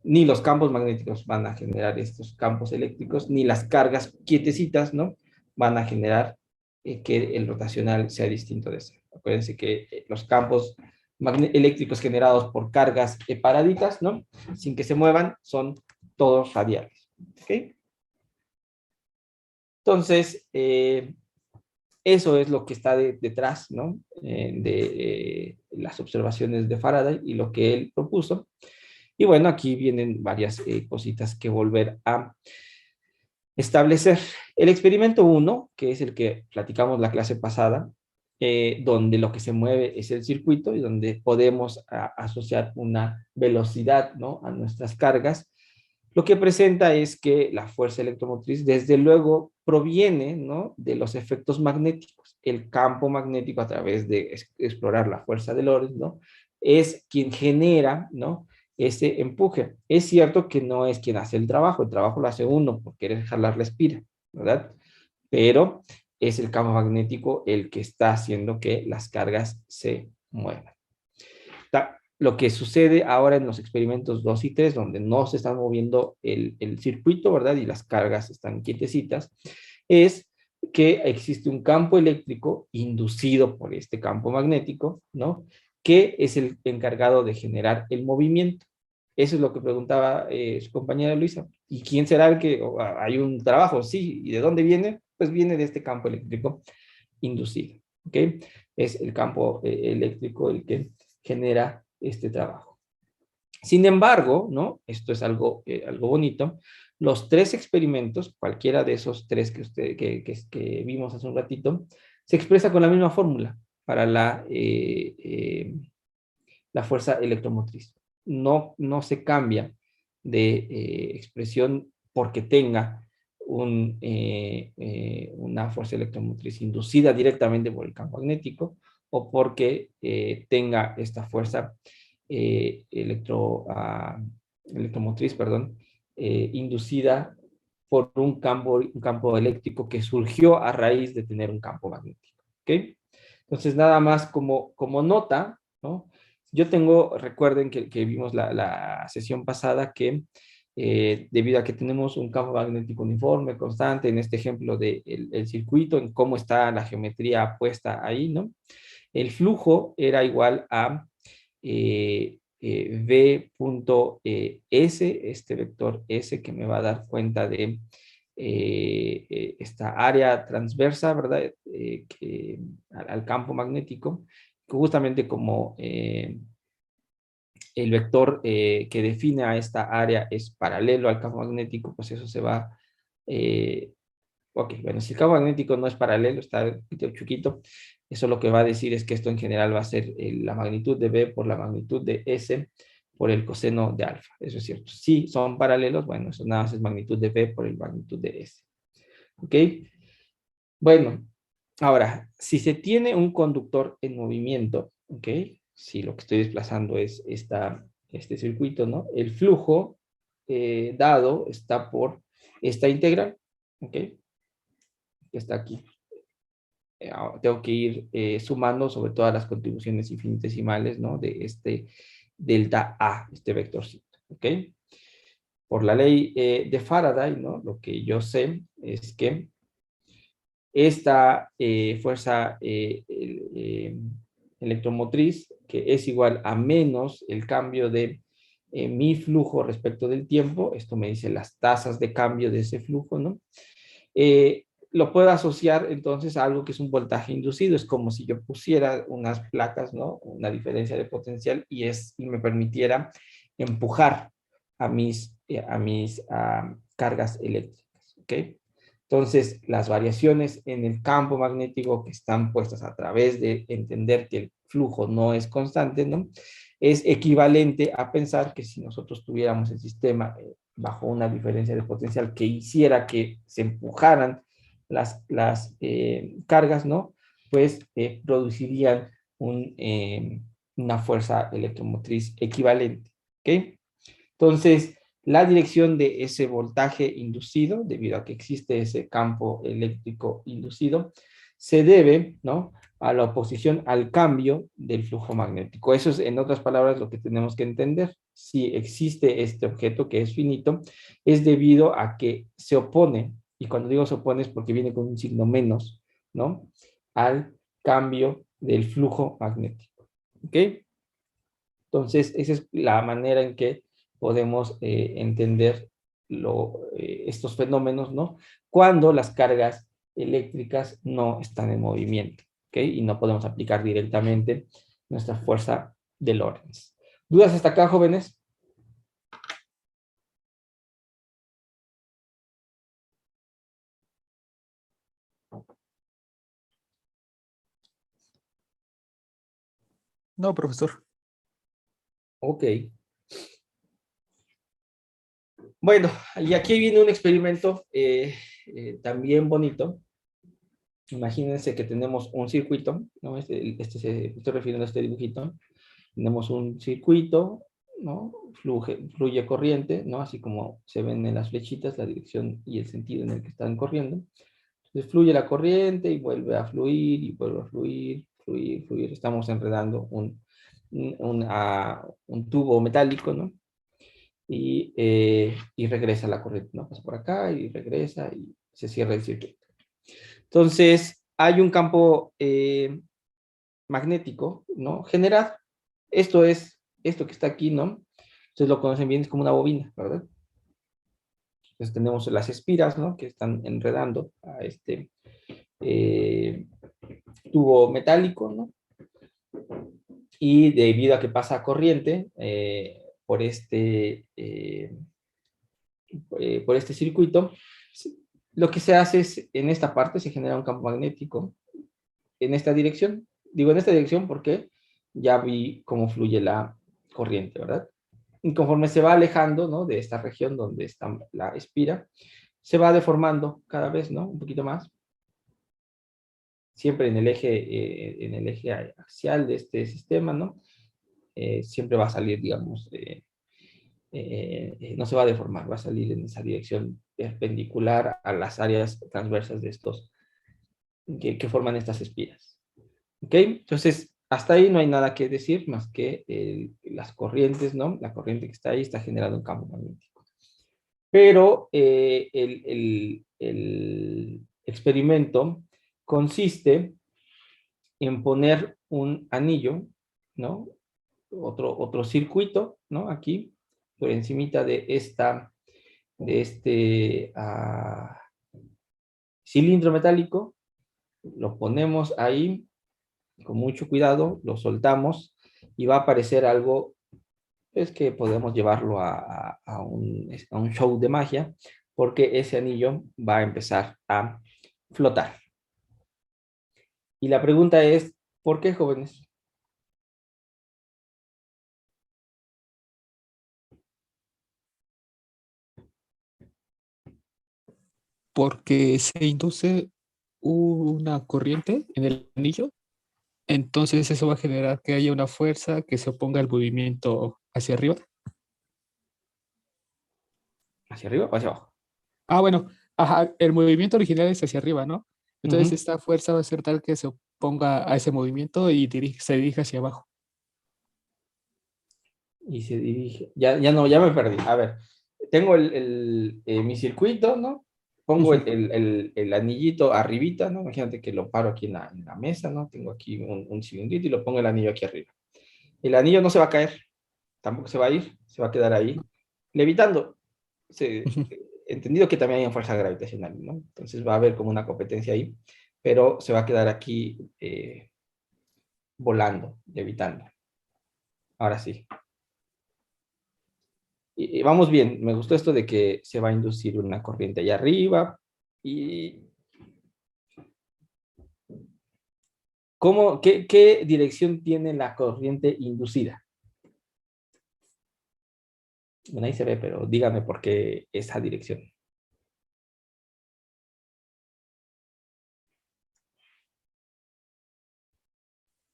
Ni los campos magnéticos van a generar estos campos eléctricos, ni las cargas quietecitas, ¿no? Van a generar que el rotacional sea distinto de 0. Acuérdense que los campos eléctricos generados por cargas paraditas, ¿no? Sin que se muevan, son todos radiales. ¿Ok? Entonces, eso es lo que está detrás, ¿no? De las observaciones de Faraday y lo que él propuso. Y bueno, aquí vienen varias cositas que volver a establecer. El experimento 1, que es el que platicamos la clase pasada, donde lo que se mueve es el circuito y donde podemos asociar una velocidad, ¿no? A nuestras cargas, lo que presenta es que la fuerza electromotriz, desde luego, proviene, ¿no? De los efectos magnéticos. El campo magnético, a través de explorar la fuerza de Lorentz, ¿no? Es quien genera, ¿no? Ese empuje. Es cierto que no es quien hace el trabajo lo hace uno por querer jalar la espira, ¿verdad? Pero es el campo magnético el que está haciendo que las cargas se muevan. Lo que sucede ahora en los experimentos 2 y 3, donde no se está moviendo el circuito, ¿verdad? Y las cargas están quietecitas, es que existe un campo eléctrico inducido por este campo magnético, ¿no? Que es el encargado de generar el movimiento. Eso es lo que preguntaba su compañera Luisa. ¿Y quién será el que hay un trabajo? Sí. ¿Y de dónde viene? Pues viene de este campo eléctrico inducido. ¿Ok? Es el campo eléctrico el que genera este trabajo. Sin embargo, ¿no? Esto es algo bonito. Los 3 experimentos, cualquiera de esos 3 que vimos hace un ratito, se expresa con la misma fórmula para la fuerza electromotriz. No se cambia de expresión porque tenga una fuerza electromotriz inducida directamente por el campo magnético o porque tenga esta fuerza electromotriz, perdón, inducida por un campo eléctrico que surgió a raíz de tener un campo magnético. ¿Ok? Entonces, nada más como nota, ¿no? Yo recuerden que vimos la sesión pasada que debido a que tenemos un campo magnético uniforme, constante, en este ejemplo del el circuito, en cómo está la geometría puesta ahí, ¿no? El flujo era igual a V.S, este vector S que me va a dar cuenta de esta área transversa, ¿verdad? Al campo magnético, justamente como el vector que define a esta área es paralelo al campo magnético, pues eso se va... ok, bueno, si el campo magnético no es paralelo, está chiquito, eso lo que va a decir es que esto en general va a ser la magnitud de B por la magnitud de S por el coseno de alfa. Eso es cierto. Si son paralelos, bueno, eso nada más es magnitud de B por el magnitud de S. ¿Ok? Bueno, ahora, si se tiene un conductor en movimiento, ¿ok? Si lo que estoy desplazando es este circuito, ¿no? El flujo dado está por esta integral, ¿ok? Que está aquí. Tengo que ir sumando sobre todas las contribuciones infinitesimales, ¿no? De este delta A, este vectorcito, ¿ok? Por la ley de Faraday, ¿no? Lo que yo sé es que esta fuerza electromotriz, que es igual a menos el cambio de mi flujo respecto del tiempo, esto me dice las tasas de cambio de ese flujo, ¿no? Lo puedo asociar entonces a algo que es un voltaje inducido, es como si yo pusiera unas placas, ¿no? Una diferencia de potencial y me permitiera empujar a mis cargas eléctricas, ¿ok? Entonces, las variaciones en el campo magnético que están puestas a través de entender que el flujo no es constante, ¿no? Es equivalente a pensar que si nosotros tuviéramos el sistema bajo una diferencia de potencial que hiciera que se empujaran las cargas, ¿no? Pues producirían una fuerza electromotriz equivalente, ¿ok? Entonces, la dirección de ese voltaje inducido, debido a que existe ese campo eléctrico inducido, se debe, ¿no? a la oposición al cambio del flujo magnético. Eso es, en otras palabras, lo que tenemos que entender. Si existe este objeto que es finito, es debido a que se opone, y cuando digo se opone es porque viene con un signo menos, ¿no? Al cambio del flujo magnético. ¿Ok? Entonces, esa es la manera en que podemos entender estos fenómenos, ¿no? Cuando las cargas eléctricas no están en movimiento, ¿ok? Y no podemos aplicar directamente nuestra fuerza de Lorentz. ¿Dudas hasta acá, jóvenes? No, profesor. Ok. Bueno, y aquí viene un experimento también bonito. Imagínense que tenemos un circuito, ¿no? Estoy refiriendo a este dibujito. Tenemos un circuito, ¿no? Fluye corriente, ¿no? Así como se ven en las flechitas, la dirección y el sentido en el que están corriendo. Entonces fluye la corriente y vuelve a fluir y vuelve a fluir, fluir, fluir. Estamos enredando un tubo metálico, ¿no? Y regresa la corriente, ¿no? Pasa por acá y regresa y se cierra el circuito. Entonces, hay un campo magnético, ¿no? Generado. Esto es, esto que está aquí, ¿no? Ustedes lo conocen bien, es como una bobina, ¿verdad? Entonces tenemos las espiras, ¿no? Que están enredando a este eh, tubo metálico, ¿no? Y debido a que pasa corriente por este circuito, lo que se hace es, en esta parte se genera un campo magnético en esta dirección. Digo en esta dirección porque ya vi cómo fluye la corriente, ¿verdad? Y conforme se va alejando, ¿no? De esta región donde está la espira, se va deformando cada vez, ¿no? Un poquito más. Siempre en el eje axial de este sistema, ¿no? Siempre va a salir, digamos, no se va a deformar, va a salir en esa dirección perpendicular a las áreas transversas de estos que forman estas espiras. ¿Ok? Entonces, hasta ahí no hay nada que decir más que las corrientes, ¿no? La corriente que está ahí está generando un campo magnético. Pero el experimento consiste en poner un anillo, ¿no? Otro circuito, ¿no? Aquí, por encimita de este cilindro metálico, lo ponemos ahí con mucho cuidado, lo soltamos y va a aparecer algo es que podemos llevarlo a un show de magia, porque ese anillo va a empezar a flotar. Y la pregunta es, ¿por qué, jóvenes? Porque se induce una corriente en el anillo, entonces eso va a generar que haya una fuerza que se oponga al movimiento hacia arriba. ¿Hacia arriba o hacia abajo? Ah, bueno, ajá, el movimiento original es hacia arriba, ¿no? Entonces Ujú. esta fuerza va a ser tal que se oponga a ese movimiento y se dirige hacia abajo. Y se dirige. Ya no, ya me perdí. A ver, tengo mi circuito, ¿no? Pongo Ujú. el anillito arribita, ¿no? Imagínate que lo paro aquí en la mesa, ¿no? Tengo aquí un cilindrito y lo pongo el anillo aquí arriba. El anillo no se va a caer, tampoco se va a ir, se va a quedar ahí, levitando. Ujú. Entendido que también hay fuerza gravitacional, ¿no? Entonces va a haber como una competencia ahí, pero se va a quedar aquí volando, levitando. Ahora sí. Y vamos bien, me gustó esto de que se va a inducir una corriente allá arriba. ¿Y qué dirección tiene la corriente inducida? Bueno, ahí se ve, pero dígame por qué esa dirección.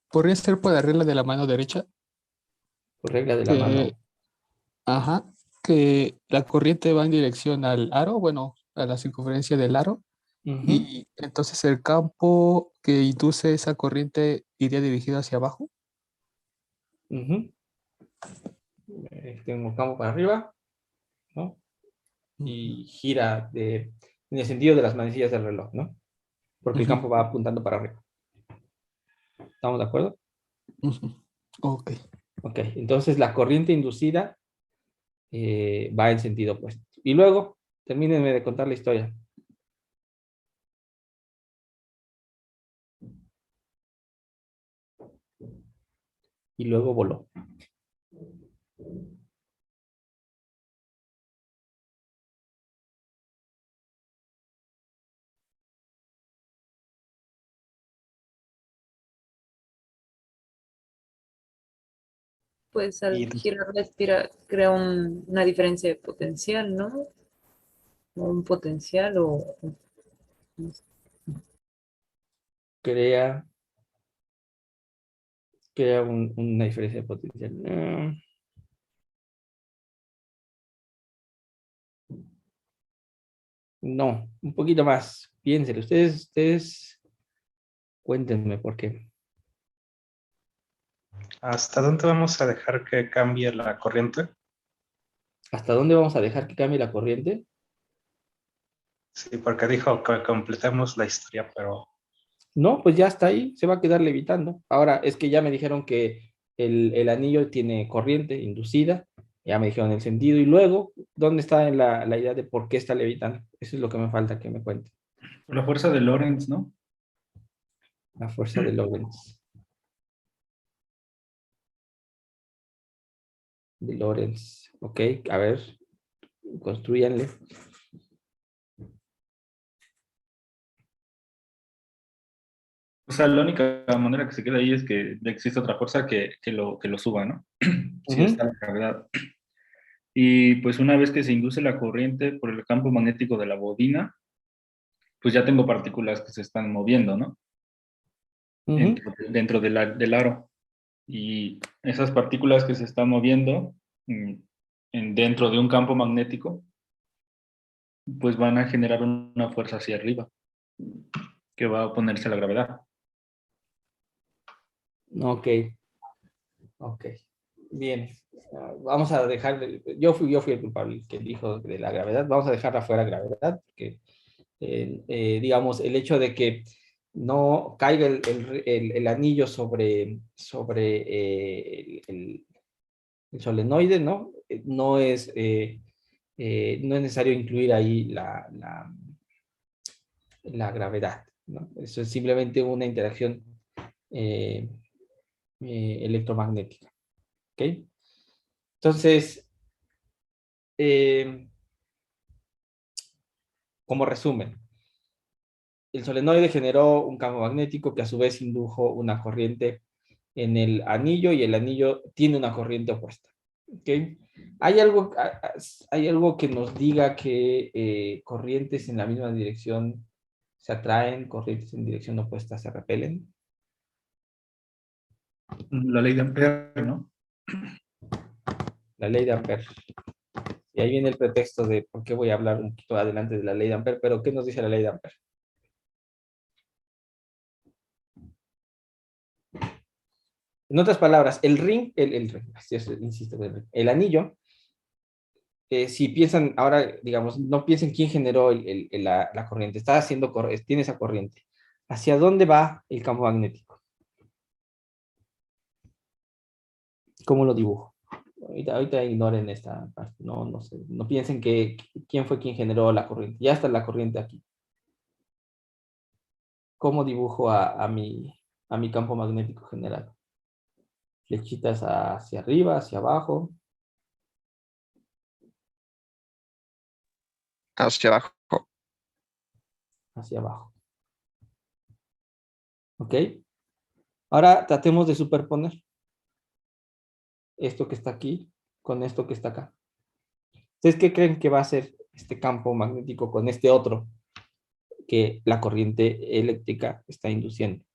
Podría ser por la regla de la mano derecha, Por regla de la que, mano. ajá, que la corriente va en dirección al aro, bueno, a la circunferencia del aro, Ujú, Y entonces el campo que induce esa corriente iría dirigido hacia abajo. ujú. Tengo un campo para arriba, ¿no? Ujú, Y gira en el sentido de las manecillas del reloj, ¿no? Porque el ujú, campo va apuntando para arriba. ¿Estamos de acuerdo? ujú. Ok. Ok, entonces la corriente inducida va en sentido opuesto. Y luego, termínenme de contar la historia. Y luego voló. Pues al Y girar la espiral crea una diferencia de potencial, ¿no? O un potencial Crea, crea una diferencia de potencial. No, un poquito más. Piénsenlo. Ustedes, cuéntenme por qué. ¿hasta dónde vamos a dejar que cambie la corriente? ¿Hasta dónde vamos a dejar que cambie la corriente? Sí, porque dijo que completemos la historia, pero No, pues ya está ahí, se va a quedar levitando. Ahora, es que ya me dijeron que el anillo tiene corriente inducida, ya me dijeron el sentido, y luego, ¿dónde está la idea de por qué está levitando? Eso es lo que me falta que me cuente. Por la fuerza de Lorentz, ¿no? La fuerza de Lorentz. De Lorentz. Ok, a ver, construyanle. O sea, la única manera que se queda ahí es que existe otra fuerza que lo suba, ¿no? Si Ujú, está la gravedad. Y pues una vez que se induce la corriente por el campo magnético de la bobina, pues ya tengo partículas que se están moviendo, ¿no? ujú. Dentro del aro. Y esas partículas que se están moviendo mm, dentro de un campo magnético, pues van a generar una fuerza hacia arriba que va a oponerse a la gravedad. Ok, ok. Bien. Vamos a dejar, yo fui el culpable que dijo de la gravedad, vamos a dejarla fuera gravedad, porque digamos, el hecho de que no caiga el anillo sobre el solenoide, ¿no? No es necesario incluir ahí la gravedad, ¿no? Eso es simplemente una interacción eh, electromagnética, ¿ok? Entonces, eh, como resumen, el solenoide generó un campo magnético que a su vez indujo una corriente en el anillo y el anillo tiene una corriente opuesta. ¿Okay? ¿Hay algo que nos diga que corrientes en la misma dirección se atraen, corrientes en dirección opuesta se repelen? La ley de Ampère, ¿no? La ley de Ampère. Y ahí viene el pretexto de por qué voy a hablar un poquito adelante de la ley de Ampère, pero ¿qué nos dice la ley de Ampère? En otras palabras, el ring, insisto, el anillo, si piensan ahora, digamos, no piensen quién generó la corriente, tiene esa corriente. ¿Hacia dónde va el campo magnético? ¿Cómo lo dibujo? Ahorita ignoren esta parte, no sé, no piensen que quién fue quien generó la corriente. Ya está la corriente aquí. ¿Cómo dibujo a mi campo magnético general? Flechitas hacia arriba, hacia abajo, hacia abajo. hacia abajo. ¿Ok? Ahora tratemos de superponer esto que está aquí con esto que está acá. ¿Ustedes qué creen que va a hacer este campo magnético con este otro que la corriente eléctrica está induciendo?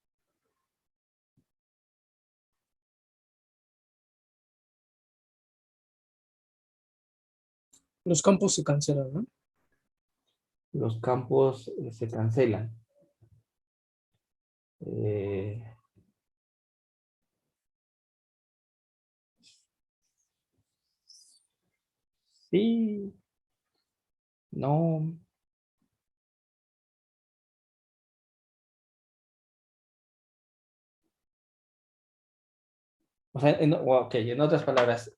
Los campos se cancelan, ¿no? los campos se cancelan. Eh, sí, no. O sea, ok, en otras palabras,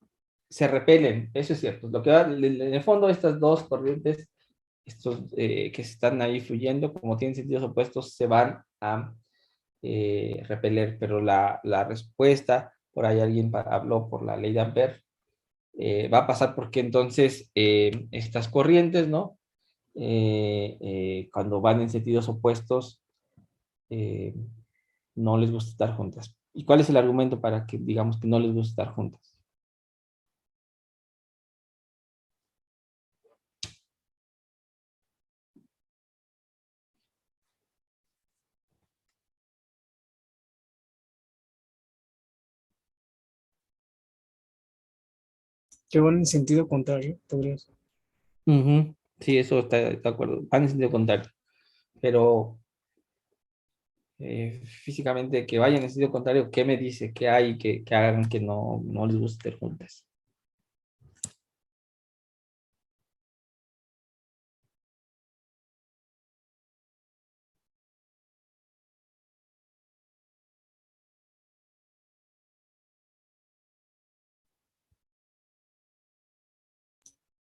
se repelen, eso es cierto. Lo que va, en el fondo, estas dos corrientes, estos que están ahí fluyendo, como tienen sentidos opuestos, se van a repeler, pero la respuesta, por ahí alguien habló por la ley de Ampère, va a pasar porque entonces estas corrientes, ¿no? Cuando van en sentidos opuestos, eh, no les gusta estar juntas. ¿Y cuál es el argumento para que digamos que no les gusta estar juntas? Que van en sentido contrario, podría ser. Ujú. Sí, eso está de acuerdo. Van en sentido contrario. Pero físicamente que vayan en sentido contrario, ¿qué me dice? ¿Qué hay que hagan que no les guste estar juntas?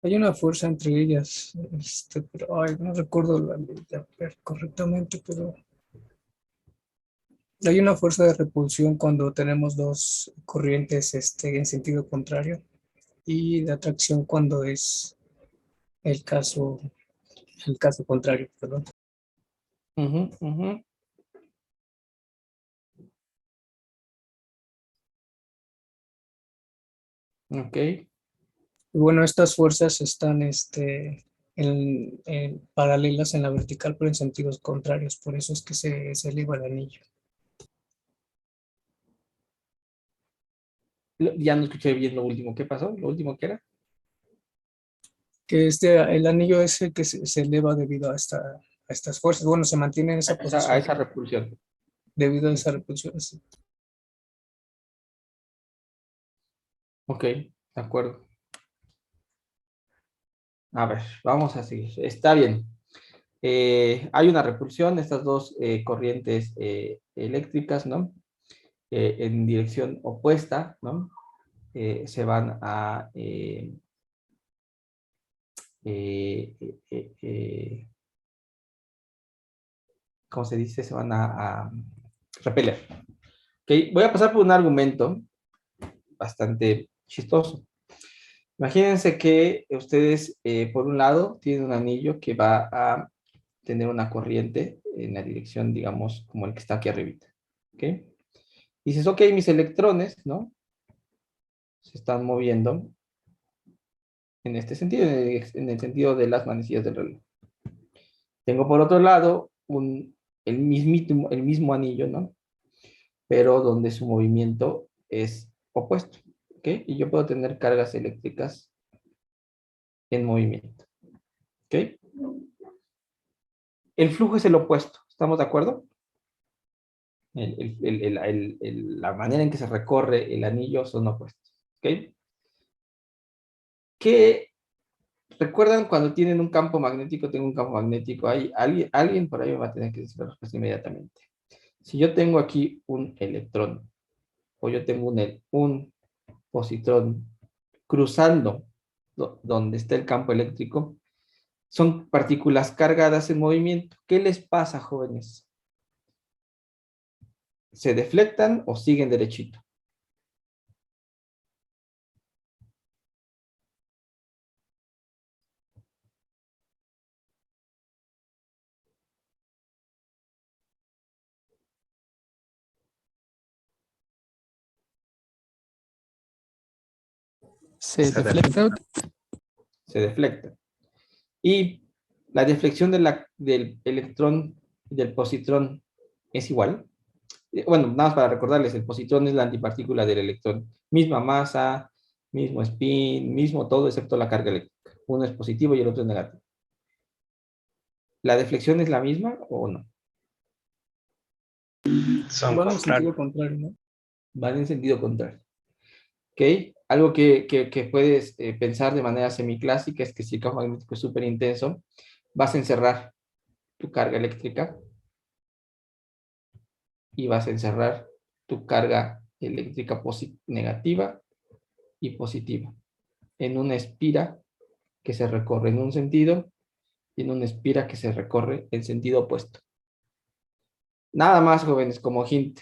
Hay una fuerza entre ellas, pero ay, no recuerdo la ley de Ampère correctamente, pero hay una fuerza de repulsión cuando tenemos dos corrientes en sentido contrario y de atracción cuando es el caso, el caso contrario, perdón. Ujú, ujú. Ok. Y bueno, estas fuerzas están en paralelas en la vertical, pero en sentidos contrarios, por eso es que se eleva el anillo. Ya no escuché bien lo último. ¿Qué pasó? ¿Lo último que era? Que el anillo es el que se eleva debido a estas fuerzas. Bueno, se mantiene en esa A posición esa repulsión. debido a esa repulsión. Sí. Ok, de acuerdo. A ver, vamos a seguir. Está bien. Hay una repulsión, estas dos corrientes eléctricas, ¿no? En dirección opuesta, ¿no? Se van a, ¿cómo se dice? Se van a repeler. Okay. Voy a pasar por un argumento bastante chistoso. Imagínense que ustedes, por un lado, tienen un anillo que va a tener una corriente en la dirección, digamos, como el que está aquí arribita. ¿Ok? Y dices, ok, mis electrones, ¿no? Se están moviendo en este sentido, en el sentido de las manecillas del reloj. Tengo por otro lado el mismo anillo, ¿no? Pero donde su movimiento es opuesto. ¿Ok? Y yo puedo tener cargas eléctricas en movimiento. ¿Ok? El flujo es el opuesto. ¿Estamos de acuerdo? La manera en que se recorre el anillo son opuestos. ¿Ok? ¿Qué recuerdan cuando tienen un campo magnético? Tengo un campo magnético. Alguien por ahí me va a tener que decir la respuesta inmediatamente. Si yo tengo aquí un electrón o yo tengo un positrón cruzando donde está el campo eléctrico, son partículas cargadas en movimiento. ¿Qué les pasa, jóvenes? ¿Se deflectan o siguen derechito? Se Se deflecta. Se deflectan. Y la deflexión del electrón y del positrón es igual. Bueno, nada más para recordarles, el positrón es la antipartícula del electrón. Misma masa, mismo spin, mismo todo, excepto la carga eléctrica. Uno es positivo y el otro es negativo. ¿La deflexión es la misma o no? Son Van en sentido contrarios. contrario, ¿no? Van en sentido contrario. ¿Ok? Algo que puedes pensar de manera semiclásica es que si el campo magnético es súper intenso, vas a encerrar tu carga eléctrica y vas a encerrar tu carga eléctrica negativa y positiva en una espira que se recorre en un sentido y en una espira que se recorre en sentido opuesto. Nada más, jóvenes, como hint.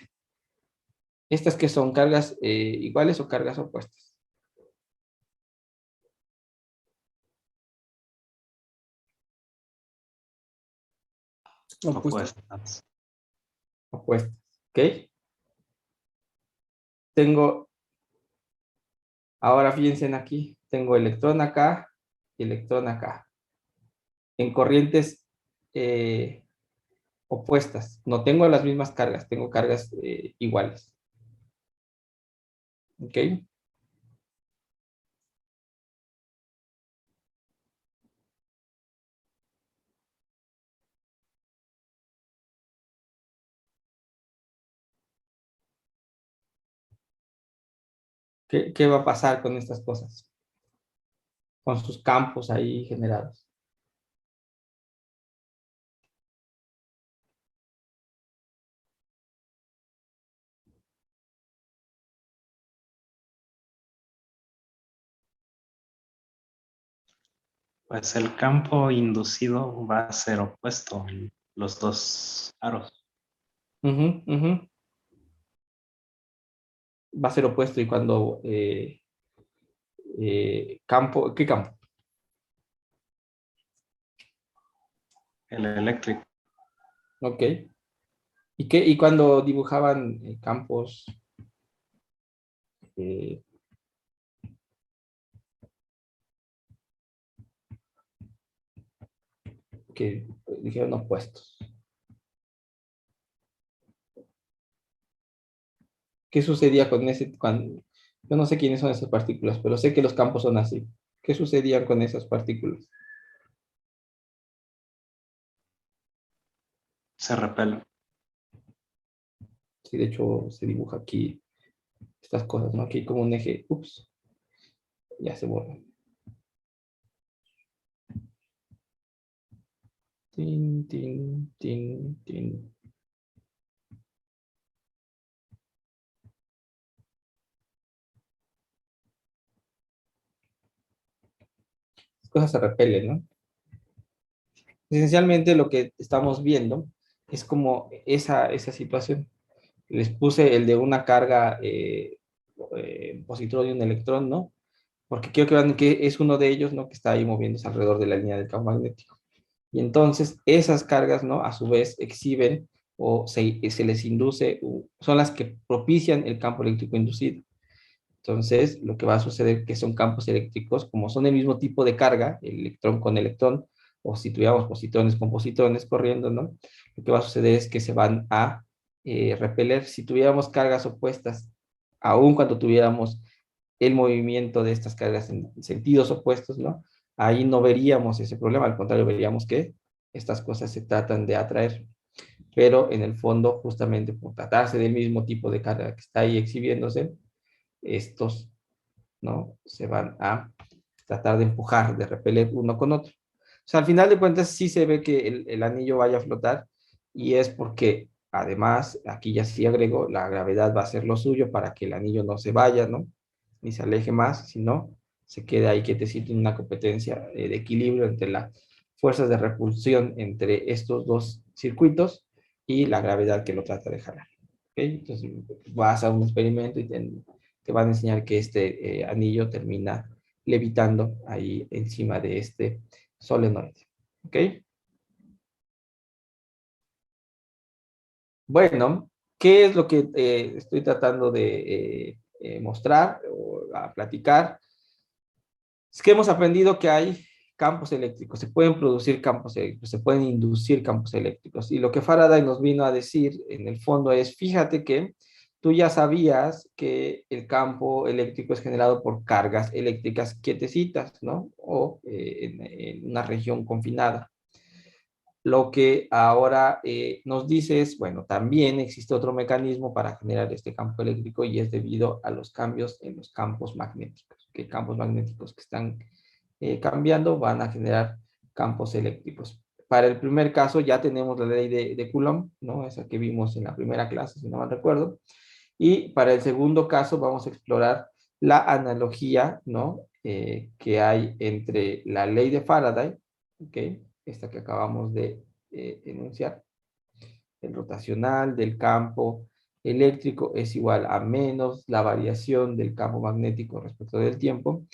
Estas que son cargas iguales o cargas opuestas. Opuesto. Opuestas. Opuestas. ¿Ok? Tengo, ahora fíjense en aquí, tengo electrón acá y electrón acá. En corrientes opuestas. No tengo las mismas cargas, tengo cargas iguales. ¿Ok? ¿Qué va a pasar con estas cosas? Con sus campos ahí generados. Pues el campo inducido va a ser opuesto en los dos aros. Ujú, ujú. Va a ser opuesto y cuando campo, ¿qué campo? El eléctrico. Ok. ¿Y cuando dibujaban campos eh, que dijeron opuestos? ¿Qué sucedía con ese, yo no sé quiénes son esas partículas, pero sé que los campos son así. ¿Qué sucedía con esas partículas? Se repelen. Sí, de hecho se dibuja aquí estas cosas, ¿no? Aquí como un eje, ups, ya se borra. Tin, tin, tin, tin. Las cosas se repelen, ¿no? Esencialmente lo que estamos viendo es como esa situación. Les puse el de una carga positrón y un electrón, ¿no? Porque quiero que vean que es uno de ellos, ¿no? Que está ahí moviéndose alrededor de la línea del campo magnético. Y entonces esas cargas, ¿no? A su vez exhiben o se les induce, son las que propician el campo eléctrico inducido. Entonces, lo que va a suceder es que son campos eléctricos, como son el mismo tipo de carga, electrón con electrón, o si tuviéramos positrones con positrones corriendo, ¿no? Lo que va a suceder es que se van a repeler. Si tuviéramos cargas opuestas, aun cuando tuviéramos el movimiento de estas cargas en sentidos opuestos, ¿no? Ahí no veríamos ese problema, al contrario, veríamos que estas cosas se tratan de atraer. Pero en el fondo, justamente por tratarse del mismo tipo de carga que está ahí exhibiéndose, estos, ¿no? Se van a tratar de empujar, de repeler uno con otro. O sea, al final de cuentas sí se ve que el anillo vaya a flotar y es porque además, aquí ya sí agrego, la gravedad va a hacer lo suyo para que el anillo no se vaya, ¿no? Ni se aleje más, sino se queda ahí quietecito en una competencia de equilibrio entre las fuerzas de repulsión entre estos dos circuitos y la gravedad que lo trata de jalar. ¿Okay? Entonces vas a un experimento y te van a enseñar que este anillo termina levitando ahí encima de este solenoide. ¿Ok? Bueno, ¿qué es lo que estoy tratando de mostrar o a platicar? Es que hemos aprendido que hay campos eléctricos, se pueden producir campos eléctricos, se pueden inducir campos eléctricos. Y lo que Faraday nos vino a decir en el fondo es, fíjate que tú ya sabías que el campo eléctrico es generado por cargas eléctricas quietecitas, ¿no? O en una región confinada. lo que ahora nos dice es, bueno, también existe otro mecanismo para generar este campo eléctrico y es debido a los cambios en los campos magnéticos. Que campos magnéticos que están cambiando van a generar campos eléctricos. Para el primer caso ya tenemos la ley de Coulomb, ¿no? Esa que vimos en la primera clase, si no mal recuerdo. Y para el segundo caso vamos a explorar la analogía, ¿no? Que hay entre la ley de Faraday, ¿ok? Esta que acabamos de enunciar, el rotacional del campo eléctrico es igual a menos la variación del campo magnético respecto del tiempo,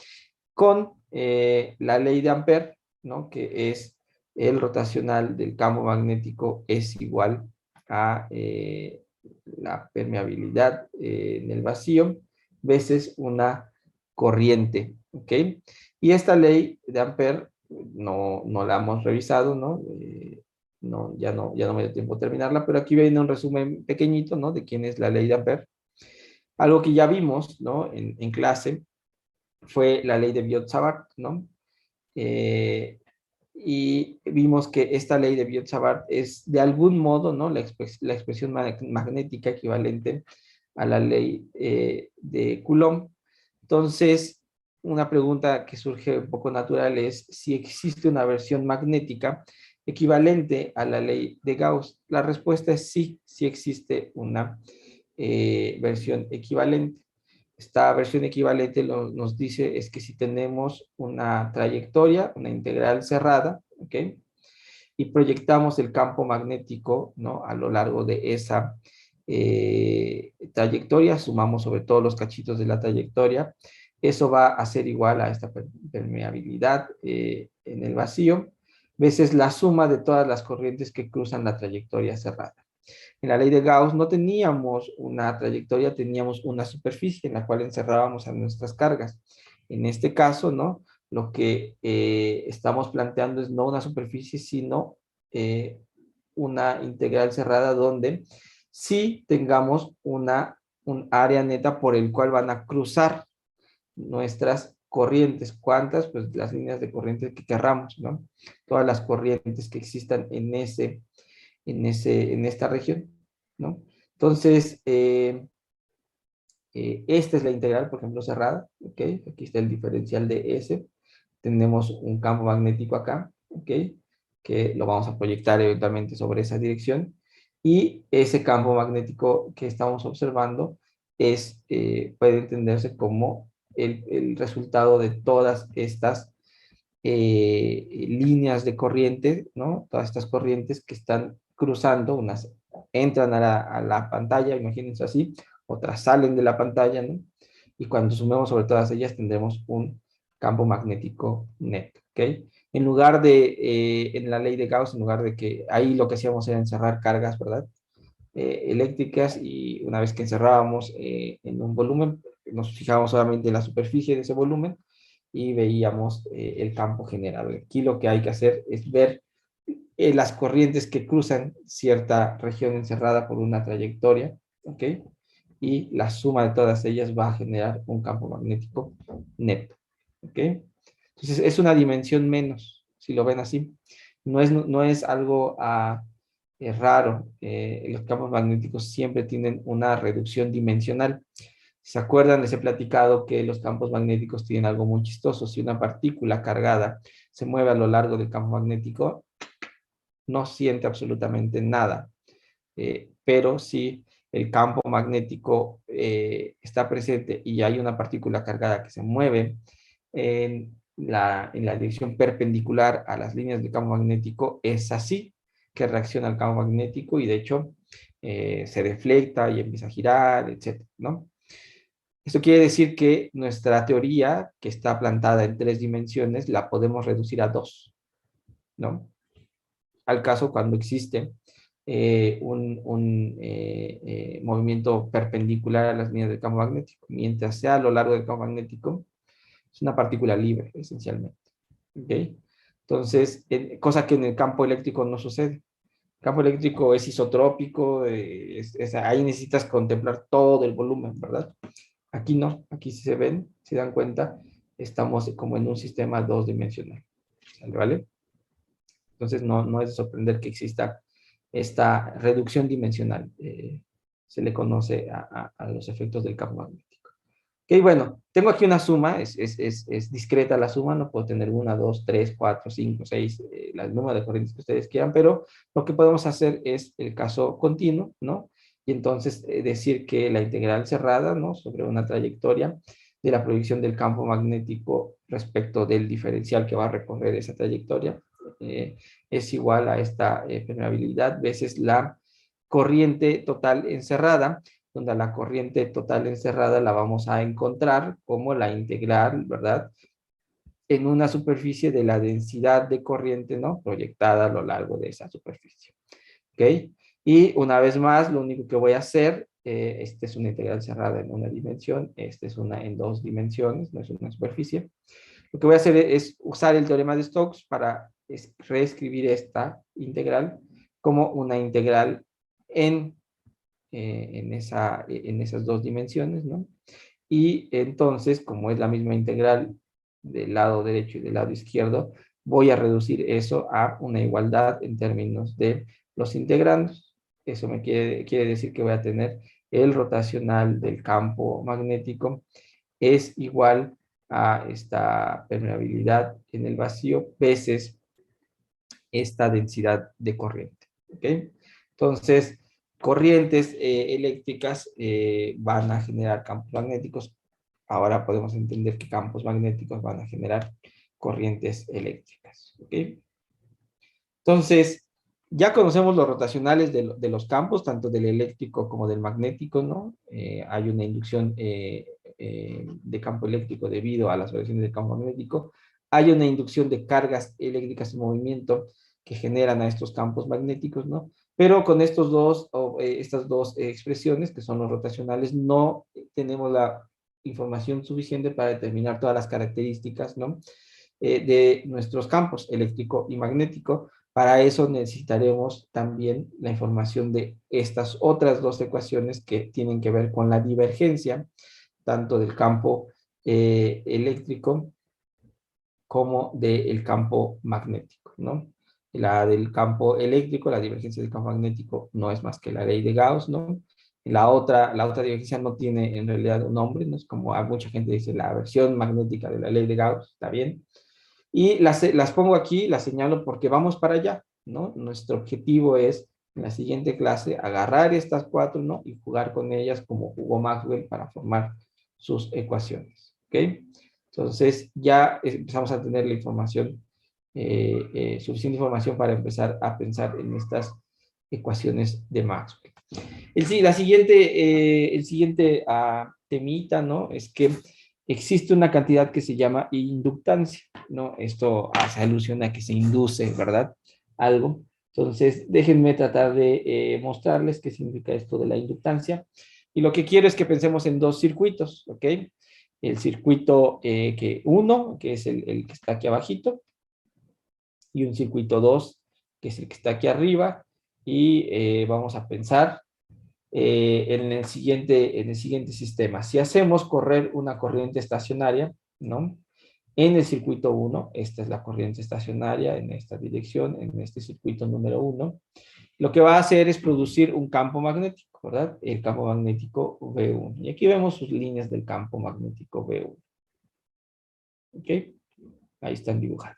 con la ley de Ampère, ¿no? Que es el rotacional del campo magnético es igual a la permeabilidad en el vacío veces una corriente, ¿ok? Y esta ley de Ampère no la hemos revisado, ¿no? No, ya no me dio tiempo de terminarla, pero aquí viene un resumen pequeñito, ¿no? De quién es la ley de Ampère. Algo que ya vimos, ¿no? En clase fue la ley de Biot-Savart, ¿no? Y vimos que esta ley de Biot-Savart es de algún modo, ¿no? La expresión magnética equivalente a la ley de Coulomb. Entonces, una pregunta que surge un poco natural es si existe una versión magnética equivalente a la ley de Gauss. La respuesta es sí, sí existe una versión equivalente. Esta versión equivalente nos dice es que si tenemos una trayectoria, una integral cerrada, ¿ok? Y proyectamos el campo magnético, ¿no? A lo largo de esa trayectoria, sumamos sobre todos los cachitos de la trayectoria, eso va a ser igual a esta permeabilidad en el vacío, veces la suma de todas las corrientes que cruzan la trayectoria cerrada. En la ley de Gauss no teníamos una trayectoria, teníamos una superficie en la cual encerrábamos a nuestras cargas. En este caso, ¿no? Lo que estamos planteando es no una superficie, sino una integral cerrada donde sí tengamos un área neta por el cual van a cruzar nuestras corrientes. ¿Cuántas? Pues las líneas de corriente que querramos, ¿no? Todas las corrientes que existan en esta región, ¿no? Entonces, esta es la integral, por ejemplo, cerrada, ¿ok? Aquí está el diferencial de S. Tenemos un campo magnético acá, ¿ok? Que lo vamos a proyectar eventualmente sobre esa dirección. Y ese campo magnético que estamos observando puede entenderse como el resultado de todas estas líneas de corriente, ¿no? Todas estas corrientes que están cruzando, unas entran a la pantalla, imagínense así, otras salen de la pantalla, ¿no? Y cuando sumemos sobre todas ellas tendremos un campo magnético neto, ¿ok? En lugar de, en la ley de Gauss, en lugar de que ahí lo que hacíamos era encerrar cargas, ¿verdad? Eléctricas, y una vez que encerrábamos en un volumen, nos fijábamos solamente en la superficie de ese volumen y veíamos el campo generado. Aquí lo que hay que hacer es ver las corrientes que cruzan cierta región encerrada por una trayectoria, ¿ok? Y la suma de todas ellas va a generar un campo magnético neto, ¿ok? Entonces es una dimensión menos, si lo ven así. No es algo raro. Los campos magnéticos siempre tienen una reducción dimensional. ¿Se acuerdan? Les he platicado que los campos magnéticos tienen algo muy chistoso. Si una partícula cargada se mueve a lo largo del campo magnético, no siente absolutamente nada. Pero si el campo magnético está presente y hay una partícula cargada que se mueve en la dirección perpendicular a las líneas del campo magnético, es así que reacciona el campo magnético y de hecho se deflecta y empieza a girar, etc., ¿no? Esto quiere decir que nuestra teoría, que está plantada en 3 dimensiones, la podemos reducir a 2, ¿no? Al caso cuando existe un movimiento perpendicular a las líneas del campo magnético. Mientras sea a lo largo del campo magnético, es una partícula libre, esencialmente. ¿Okay? Entonces, cosa que en el campo eléctrico no sucede. El campo eléctrico es isotrópico, ahí necesitas contemplar todo el volumen, ¿verdad? Aquí no, aquí si se ven, si dan cuenta, estamos como en un sistema 2 dimensional. ¿Vale? Entonces no es de sorprender que exista esta reducción dimensional. Se le conoce a los efectos del campo magnético. Ok, bueno, tengo aquí una suma, es discreta la suma, no puedo tener 1, 2, 3, 4, 5, 6, el número de corrientes que ustedes quieran, pero lo que podemos hacer es el caso continuo, ¿no? Y entonces decir que la integral cerrada, ¿no? Sobre una trayectoria de la proyección del campo magnético respecto del diferencial que va a recorrer esa trayectoria, es igual a esta permeabilidad veces la corriente total encerrada, donde la corriente total encerrada la vamos a encontrar como la integral, ¿verdad? En una superficie de la densidad de corriente, ¿no? Proyectada a lo largo de esa superficie. ¿Ok? Y una vez más, lo único que voy a hacer, esta es una integral cerrada en una dimensión, esta es una en dos dimensiones, no es una superficie. Lo que voy a hacer es usar el teorema de Stokes para reescribir esta integral como una integral en esas dos dimensiones, ¿no? Y entonces, como es la misma integral del lado derecho y del lado izquierdo, voy a reducir eso a una igualdad en términos de los integrandos. Eso me quiere decir que voy a tener el rotacional del campo magnético es igual a esta permeabilidad en el vacío veces esta densidad de corriente. ¿Ok? Entonces, corrientes eléctricas van a generar campos magnéticos. Ahora podemos entender que campos magnéticos van a generar corrientes eléctricas. ¿Ok? Entonces, ya conocemos los rotacionales de los campos, tanto del eléctrico como del magnético, ¿no? Hay una inducción de campo eléctrico debido a las variaciones del campo magnético. Hay una inducción de cargas eléctricas en movimiento que generan a estos campos magnéticos, ¿no? Pero con estas dos expresiones, que son los rotacionales, no tenemos la información suficiente para determinar todas las características, ¿no? De nuestros campos eléctrico y magnético. Para eso necesitaremos también la información de estas otras dos ecuaciones que tienen que ver con la divergencia, tanto del campo eléctrico como del campo magnético, ¿no? La del campo eléctrico, la divergencia del campo magnético no es más que la ley de Gauss, ¿no? La otra divergencia no tiene en realidad un nombre, ¿no? Es como a mucha gente dice la versión magnética de la ley de Gauss, está bien. Y las pongo aquí, las señalo porque vamos para allá, ¿no? Nuestro objetivo es, en la siguiente clase, agarrar estas cuatro, ¿no? Y jugar con ellas como jugó Maxwell para formar sus ecuaciones, ¿ok? Entonces, ya empezamos a tener la información, suficiente información para empezar a pensar en estas ecuaciones de Maxwell. El siguiente temita, ¿no? Es que existe una cantidad que se llama inductancia, ¿no? Esto hace alusión a que se induce, ¿verdad? Algo. Entonces, déjenme tratar de mostrarles qué significa esto de la inductancia. Y lo que quiero es que pensemos en dos circuitos, ¿ok? El circuito uno, que es el que está aquí abajito, y un circuito 2, que es el que está aquí arriba, y vamos a pensar en el siguiente sistema. Si hacemos correr una corriente estacionaria, ¿no? En el circuito 1, esta es la corriente estacionaria en esta dirección, en este circuito número 1, lo que va a hacer es producir un campo magnético, ¿verdad? El campo magnético V1. Y aquí vemos sus líneas del campo magnético V1. ¿Ok? Ahí están dibujadas.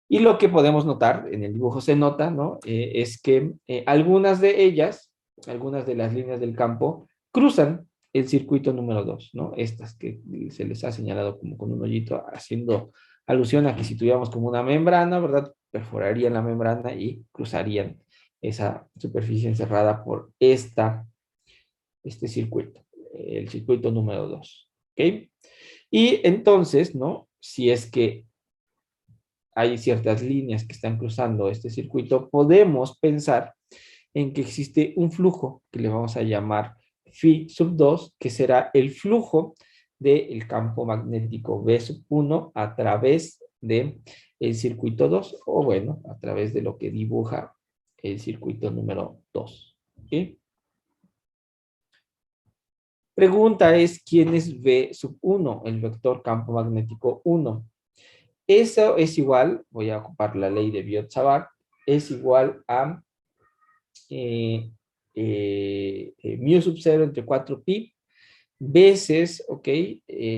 Y lo que podemos notar, en el dibujo se nota, ¿no? Es que algunas de ellas, algunas de las líneas del campo, cruzan el circuito número 2, ¿no? Estas que se les ha señalado como con un hoyito, haciendo alusión a que si tuviéramos como una membrana, ¿verdad? Perforarían la membrana y cruzarían esa superficie encerrada por este circuito, el circuito número 2, ¿ok? Y entonces, ¿no? Si es que hay ciertas líneas que están cruzando este circuito, podemos pensar en que existe un flujo que le vamos a llamar phi sub 2, que será el flujo del campo magnético V sub 1 a través del circuito 2, o bueno, a través de lo que dibuja el circuito número 2. ¿Sí? Pregunta es, ¿quién es V sub 1? El vector campo magnético 1. Eso es igual, voy a ocupar la ley de Biot-Savart, es igual a mu sub 0 entre 4pi veces, ok,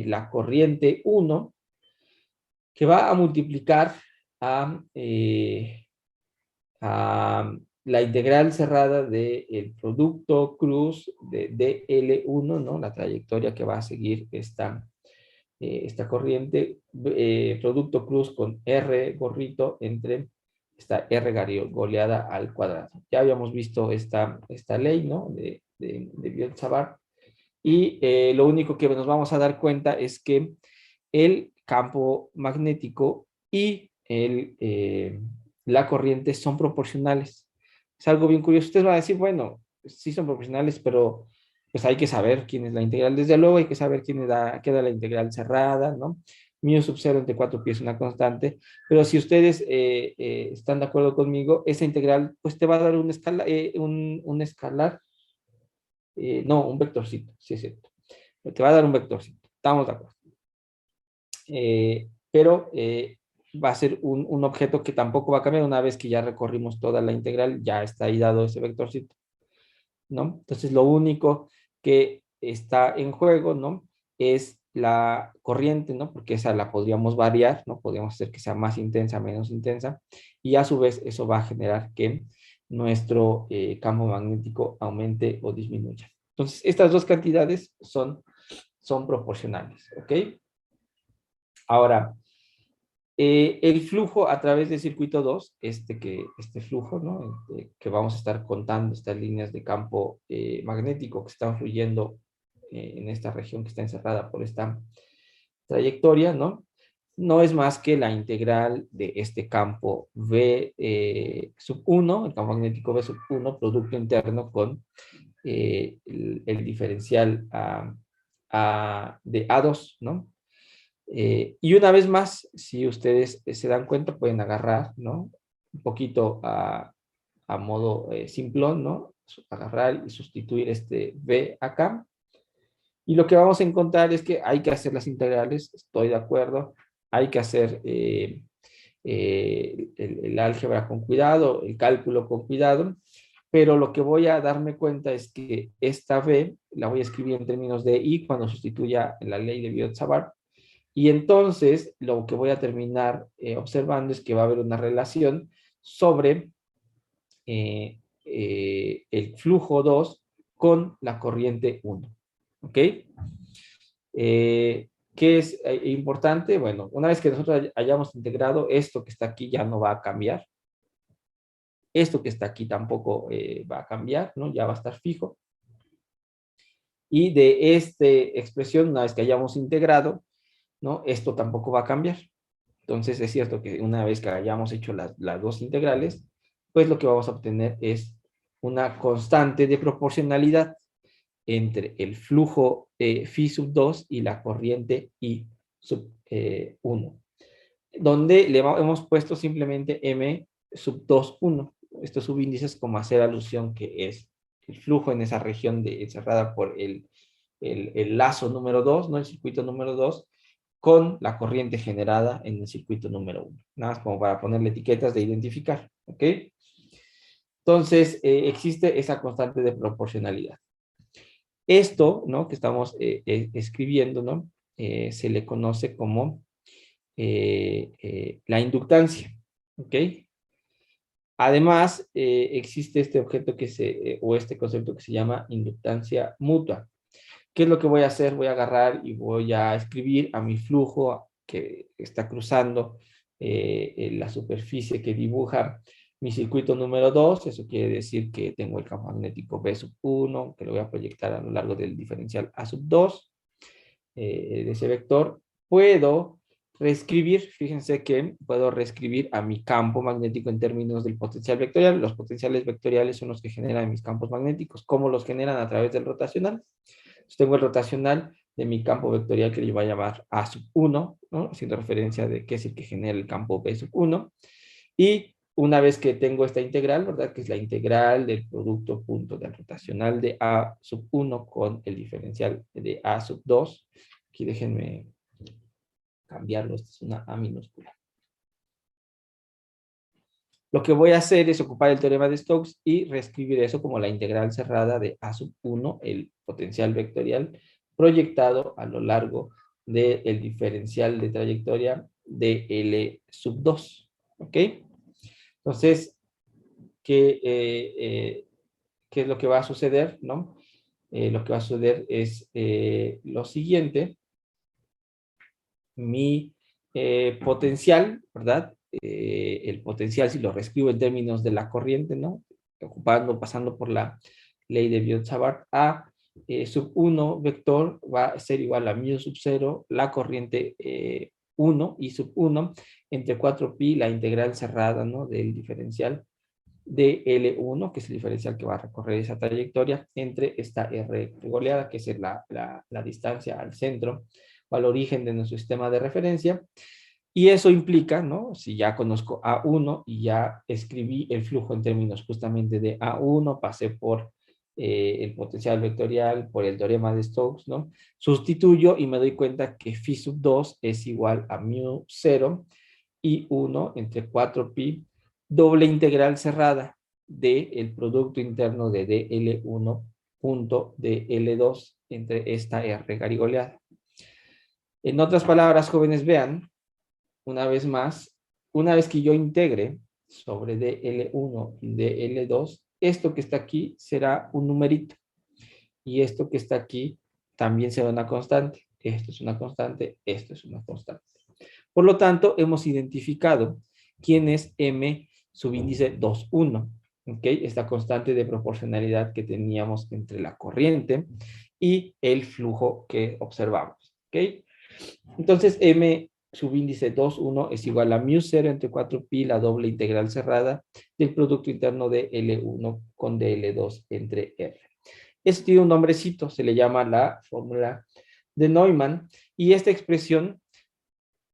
la corriente 1, que va a multiplicar a la integral cerrada del producto cruz de dl1, ¿no? La trayectoria que va a seguir esta corriente, producto cruz con R gorrito entre esta R goleada al cuadrado. Ya habíamos visto esta ley, ¿no? De Biot-Savart. Y lo único que nos vamos a dar cuenta es que el campo magnético y la corriente son proporcionales. Es algo bien curioso. Ustedes van a decir, bueno, sí son proporcionales, pero pues hay que saber quién es la integral. Desde luego hay que saber queda la integral cerrada, ¿no? Mu sub 0 entre 4pi es una constante, pero si ustedes están de acuerdo conmigo, esa integral pues te va a dar un escalar, no, un vectorcito, sí es cierto. Te va a dar un vectorcito, estamos de acuerdo. Pero va a ser un objeto que tampoco va a cambiar una vez que ya recorrimos toda la integral, ya está ahí dado ese vectorcito, ¿no? Entonces lo único que está en juego, ¿no? Es la corriente, ¿no? Porque esa la podríamos variar, ¿no? Podríamos hacer que sea más intensa, menos intensa, y a su vez eso va a generar que nuestro campo magnético aumente o disminuya. Entonces estas dos cantidades son proporcionales, ¿ok? Ahora, el flujo a través del circuito 2, este flujo, ¿no? Que vamos a estar contando, estas líneas de campo magnético que están fluyendo en esta región que está encerrada por esta trayectoria, ¿no? No es más que la integral de este campo V sub 1, el campo magnético V sub 1, producto interno con el diferencial de A2, ¿no? Y una vez más, si ustedes se dan cuenta, pueden agarrar, ¿no? Un poquito a modo simplón, ¿no? Agarrar y sustituir este B acá. Y lo que vamos a encontrar es que hay que hacer las integrales, estoy de acuerdo. Hay que hacer el álgebra con cuidado, el cálculo con cuidado. Pero lo que voy a darme cuenta es que esta B la voy a escribir en términos de I cuando sustituya la ley de Biot-Savart. Y entonces lo que voy a terminar observando es que va a haber una relación sobre el flujo 2 con la corriente 1. ¿Ok? ¿Qué es importante? Bueno, una vez que nosotros hayamos integrado, esto que está aquí ya no va a cambiar. Esto que está aquí tampoco va a cambiar, ¿no? Ya va a estar fijo. Y de esta expresión, una vez que hayamos integrado, ¿no? Esto tampoco va a cambiar. Entonces es cierto que una vez que hayamos hecho las dos integrales, pues lo que vamos a obtener es una constante de proporcionalidad entre el flujo phi sub 2 y la corriente I sub 1, donde hemos puesto simplemente M sub 2, 1. Estos subíndices como hacer alusión que es el flujo en esa región encerrada por el lazo número 2, ¿no? El circuito número 2, con la corriente generada en el circuito número 1. Nada más como para ponerle etiquetas de identificar, ¿ok? Entonces, existe esa constante de proporcionalidad. Esto, ¿no? Que estamos escribiendo, ¿no? Se le conoce como la inductancia, ¿ok? Además, existe este objeto o este concepto que se llama inductancia mutua. ¿Qué es lo que voy a hacer? Voy a agarrar y voy a escribir a mi flujo que está cruzando la superficie que dibuja mi circuito número 2. Eso quiere decir que tengo el campo magnético B sub 1, que lo voy a proyectar a lo largo del diferencial A sub 2 de ese vector. Puedo reescribir, fíjense que puedo reescribir a mi campo magnético en términos del potencial vectorial. Los potenciales vectoriales son los que generan mis campos magnéticos. ¿Cómo los generan? A través del rotacional. Entonces tengo el rotacional de mi campo vectorial que yo voy a llamar A sub 1, ¿no? Haciendo referencia de que es el que genera el campo B sub 1. Y una vez que tengo esta integral, ¿verdad? Que es la integral del producto punto del rotacional de A sub 1 con el diferencial de A sub 2. Aquí déjenme cambiarlo, esta es una A minúscula. Lo que voy a hacer es ocupar el teorema de Stokes y reescribir eso como la integral cerrada de A sub 1, el potencial vectorial proyectado a lo largo del diferencial de trayectoria de L sub 2. ¿Ok? Entonces, ¿qué es lo que va a suceder? ¿No? Lo que va a suceder es lo siguiente. Mi potencial, ¿verdad? El potencial, si lo reescribo en términos de la corriente, ¿no? Pasando por la ley de Biot-Savart, A sub 1 vector va a ser igual a mu sub 0, la corriente 1 y sub 1 entre 4pi, la integral cerrada, ¿no? Del diferencial de L1, que es el diferencial que va a recorrer esa trayectoria, entre esta R goleada, que es la distancia al centro o al origen de nuestro sistema de referencia. Y eso implica, ¿no? Si ya conozco A1 y ya escribí el flujo en términos justamente de A1, pasé por el potencial vectorial, por el teorema de Stokes, ¿no? Sustituyo y me doy cuenta que phi sub 2 es igual a mu 0 y 1 entre 4pi doble integral cerrada del producto interno de dl1 punto de L2 entre esta R garigoleada. En otras palabras, jóvenes, vean, una vez más, una vez que yo integre sobre dl1 y dl2, esto que está aquí será un numerito. Y esto que está aquí también será una constante. Esto es una constante, esto es una constante. Por lo tanto, hemos identificado quién es M subíndice 2,1. ¿Okay? Esta constante de proporcionalidad que teníamos entre la corriente y el flujo que observamos. ¿Okay? Entonces, M subíndice 2,1 es igual a mu 0 entre 4pi, la doble integral cerrada del producto interno de L1 con dl2 entre R. Esto tiene un nombrecito, se le llama la fórmula de Neumann, y esta expresión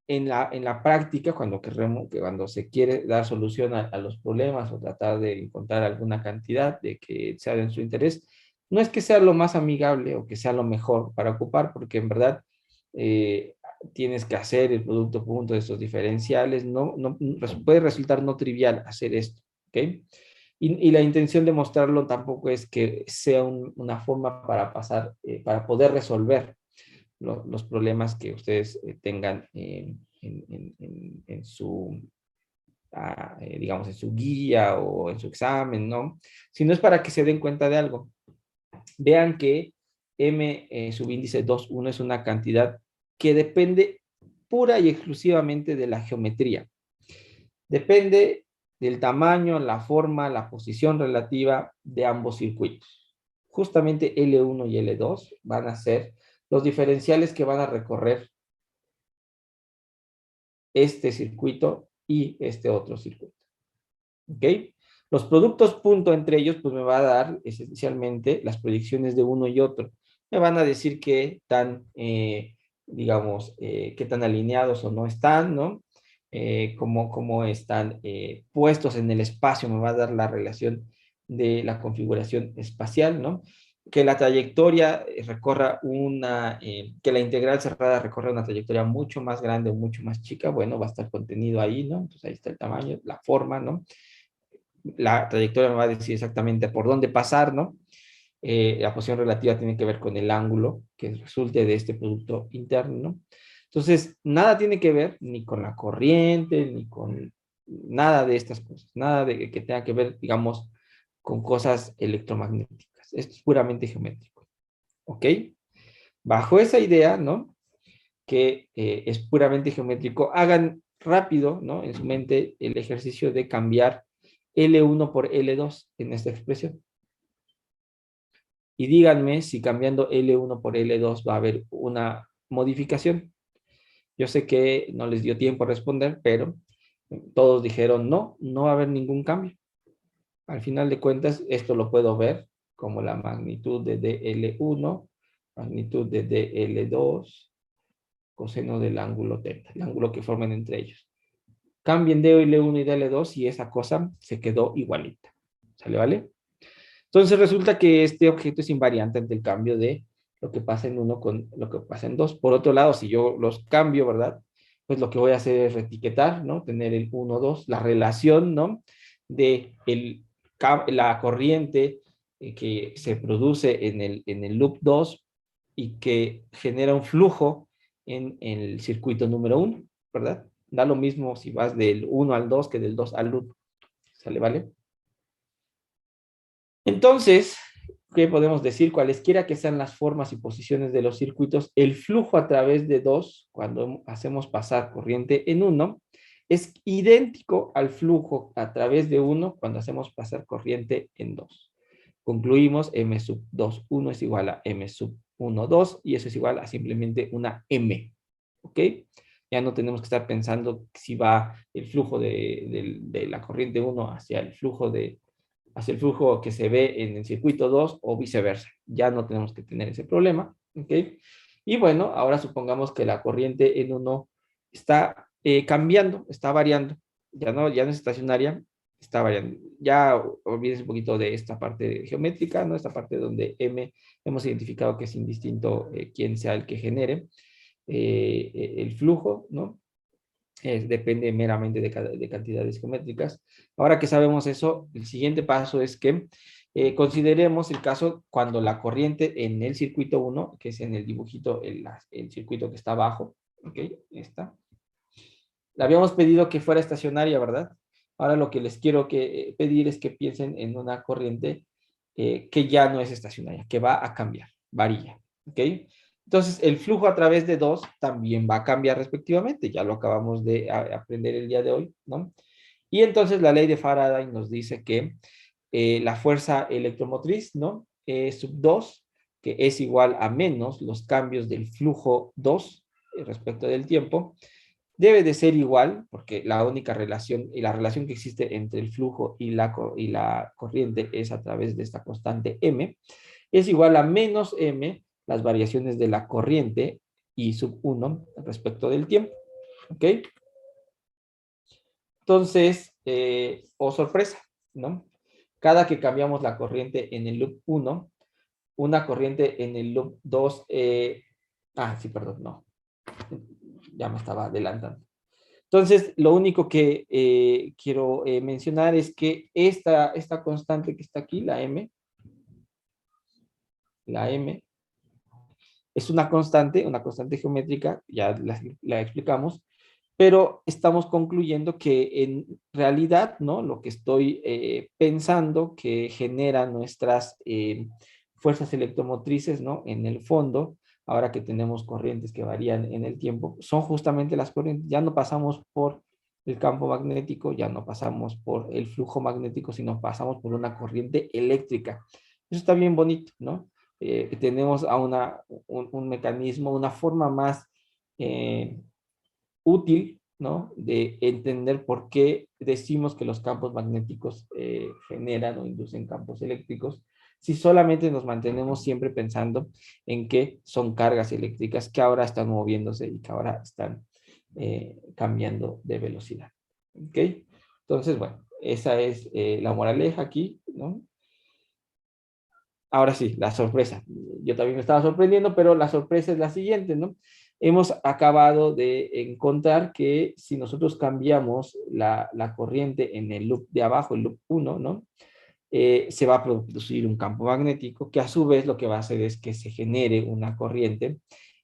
en la práctica, cuando se quiere dar solución a los problemas o tratar de encontrar alguna cantidad de que sea de su interés, no es que sea lo más amigable o que sea lo mejor para ocupar, porque en verdad tienes que hacer el producto punto de estos diferenciales, puede resultar no trivial hacer esto, ¿ok? Y la intención de mostrarlo tampoco es que sea una forma para para poder resolver los problemas que ustedes tengan en su, digamos, en su guía o en su examen, ¿no? Sino es para que se den cuenta de algo. Vean que M subíndice 2,1 es una cantidad que depende pura y exclusivamente de la geometría. Depende del tamaño, la forma, la posición relativa de ambos circuitos. Justamente L1 y L2 van a ser los diferenciales que van a recorrer este circuito y este otro circuito. ¿Ok? Los productos punto entre ellos, pues me va a dar esencialmente las proyecciones de uno y otro. Me van a decir qué tan, digamos, qué tan alineados o no están, ¿no? Cómo están puestos en el espacio, me va a dar la relación de la configuración espacial, ¿no? Que la trayectoria recorra que la integral cerrada recorra una trayectoria mucho más grande o mucho más chica, bueno, va a estar contenido ahí, ¿no? Entonces ahí está el tamaño, la forma, ¿no? La trayectoria me va a decir exactamente por dónde pasar, ¿no? La posición relativa tiene que ver con el ángulo que resulte de este producto interno, ¿no? Entonces, nada tiene que ver ni con la corriente, ni con nada de estas cosas, nada de que tenga que ver, digamos, con cosas electromagnéticas. Esto es puramente geométrico, ¿ok? Bajo esa idea, ¿no? Que es puramente geométrico, hagan rápido, ¿no? En su mente el ejercicio de cambiar L1 por L2 en esta expresión. Y díganme si cambiando L1 por L2 va a haber una modificación. Yo sé que no les dio tiempo a responder, pero todos dijeron no va a haber ningún cambio. Al final de cuentas, esto lo puedo ver como la magnitud de DL1, magnitud de DL2, coseno del ángulo θ, el ángulo que forman entre ellos. Cambien DL1 y DL2 y esa cosa se quedó igualita. ¿Sale, vale? Entonces resulta que este objeto es invariante ante el cambio de lo que pasa en uno con lo que pasa en dos. Por otro lado, si yo los cambio, ¿verdad? Pues lo que voy a hacer es reetiquetar, ¿no? Tener el 1, 2, la relación, ¿no? de la corriente que se produce en el loop 2 y que genera un flujo en el circuito número 1, ¿verdad? Da lo mismo si vas del 1 al 2 que del 2 al loop. ¿Sale, vale? Entonces, ¿qué podemos decir? Cualesquiera que sean las formas y posiciones de los circuitos, el flujo a través de 2, cuando hacemos pasar corriente en 1, es idéntico al flujo a través de 1 cuando hacemos pasar corriente en 2. Concluimos M sub 2, 1 es igual a M sub 1, 2, y eso es igual a simplemente una M. ¿Ok? Ya no tenemos que estar pensando si va el flujo de la corriente 1 hacia el flujo que se ve en el circuito 2 o viceversa. Ya no tenemos que tener ese problema. ¿Ok? Y bueno, ahora supongamos que la corriente en 1 está cambiando, está variando. Ya no es estacionaria, está variando. Ya olvídense un poquito de esta parte geométrica, ¿no? Esta parte donde M hemos identificado que es indistinto quién sea el que genere el flujo, ¿no? Depende meramente de cantidades geométricas. Ahora que sabemos eso, el siguiente paso es que consideremos el caso cuando la corriente en el circuito 1, que es en el dibujito, el circuito que está abajo, ¿ok? Esta. Le habíamos pedido que fuera estacionaria, ¿verdad? Ahora lo que les quiero pedir es que piensen en una corriente que ya no es estacionaria, que va a cambiar, varía, ¿ok? Entonces, el flujo a través de 2 también va a cambiar respectivamente, ya lo acabamos de aprender el día de hoy, ¿no? Y entonces la ley de Faraday nos dice que la fuerza electromotriz, ¿no? Sub 2, que es igual a menos los cambios del flujo 2 respecto del tiempo, debe de ser igual, porque la única relación, y la relación que existe entre el flujo y la corriente es a través de esta constante M, es igual a menos M, las variaciones de la corriente, y sub 1 respecto del tiempo. ¿Ok? Entonces, oh sorpresa, ¿no? Cada que cambiamos la corriente en el loop 1, una corriente en el loop 2, sí, perdón, no. Ya me estaba adelantando. Entonces, lo único que quiero mencionar es que esta constante que está aquí, la M, es una constante geométrica, ya la explicamos, pero estamos concluyendo que en realidad, ¿no? Lo que estoy pensando que genera nuestras fuerzas electromotrices, ¿no? En el fondo, ahora que tenemos corrientes que varían en el tiempo, son justamente las corrientes. Ya no pasamos por el campo magnético, ya no pasamos por el flujo magnético, sino pasamos por una corriente eléctrica. Eso está bien bonito, ¿no? Tenemos a un mecanismo, una forma más útil, ¿no? De entender por qué decimos que los campos magnéticos generan o inducen campos eléctricos, si solamente nos mantenemos siempre pensando en que son cargas eléctricas que ahora están moviéndose y que ahora están cambiando de velocidad. ¿Ok? Entonces, bueno, esa es la moraleja aquí, ¿no? Ahora sí, la sorpresa. Yo también me estaba sorprendiendo, pero la sorpresa es la siguiente, ¿no? Hemos acabado de encontrar que si nosotros cambiamos la corriente en el loop de abajo, el loop 1, ¿no? Se va a producir un campo magnético que a su vez lo que va a hacer es que se genere una corriente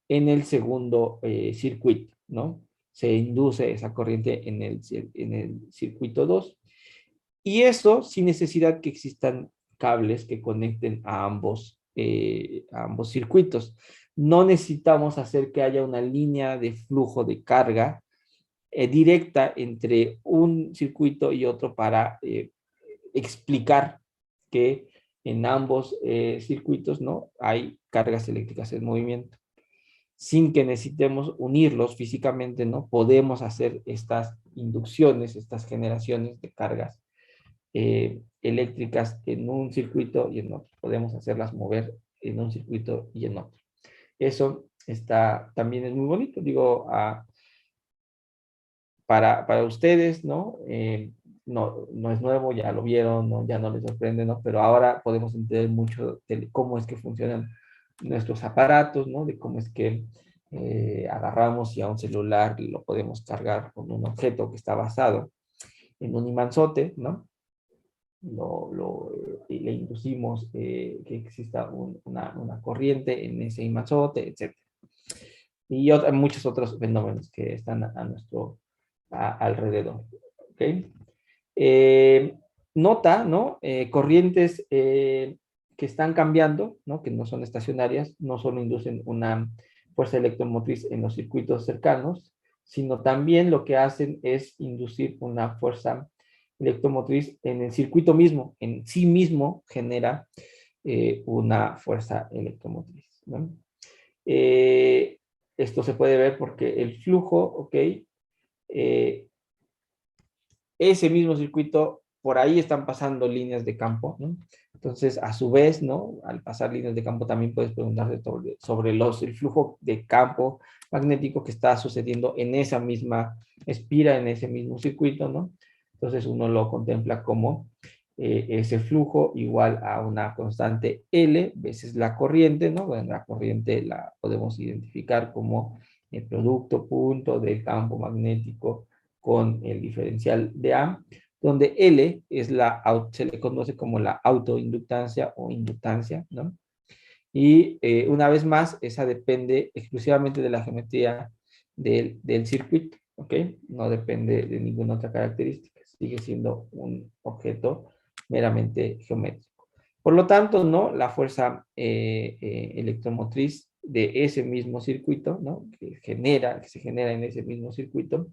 en el segundo circuito, ¿no? Se induce esa corriente en el circuito 2. Y eso sin necesidad que existan cables que conecten a ambos circuitos. No necesitamos hacer que haya una línea de flujo de carga directa entre un circuito y otro para explicar que en ambos circuitos, ¿no? Hay cargas eléctricas en movimiento. Sin que necesitemos unirlos físicamente, ¿no? Podemos hacer estas inducciones, estas generaciones de cargas eléctricas en un circuito y en otro. Podemos hacerlas mover en un circuito y en otro. Eso también es muy bonito, digo, para ustedes, ¿no? No es nuevo, ya lo vieron, ¿no? Ya no les sorprende, ¿no? Pero ahora podemos entender mucho de cómo es que funcionan nuestros aparatos, ¿no? De cómo es que agarramos y a un celular lo podemos cargar con un objeto que está basado en un imanzote, ¿no? le inducimos que exista una corriente en ese imazote, etc. Y muchos otros fenómenos que están a nuestro alrededor. ¿Okay? Nota, ¿no? Corrientes que están cambiando, ¿no? Que no son estacionarias, no solo inducen una fuerza electromotriz en los circuitos cercanos, sino también lo que hacen es inducir una fuerza electromotriz en el circuito mismo, en sí mismo genera una fuerza electromotriz, ¿no? Esto se puede ver porque el flujo, ¿ok? Ese mismo circuito, por ahí están pasando líneas de campo, ¿no? Entonces, a su vez, ¿no? Al pasar líneas de campo también puedes preguntarte sobre el flujo de campo magnético que está sucediendo en esa misma espira, en ese mismo circuito, ¿no? Entonces, uno lo contempla como ese flujo igual a una constante L veces la corriente, ¿no? Bueno, la corriente la podemos identificar como el producto punto del campo magnético con el diferencial de A, donde L es se le conoce como la autoinductancia o inductancia, ¿no? Y una vez más, esa depende exclusivamente de la geometría del circuito, ¿ok? No depende de ninguna otra característica, sigue siendo un objeto meramente geométrico. Por lo tanto, ¿no? La fuerza electromotriz de ese mismo circuito, ¿no? Que se genera en ese mismo circuito,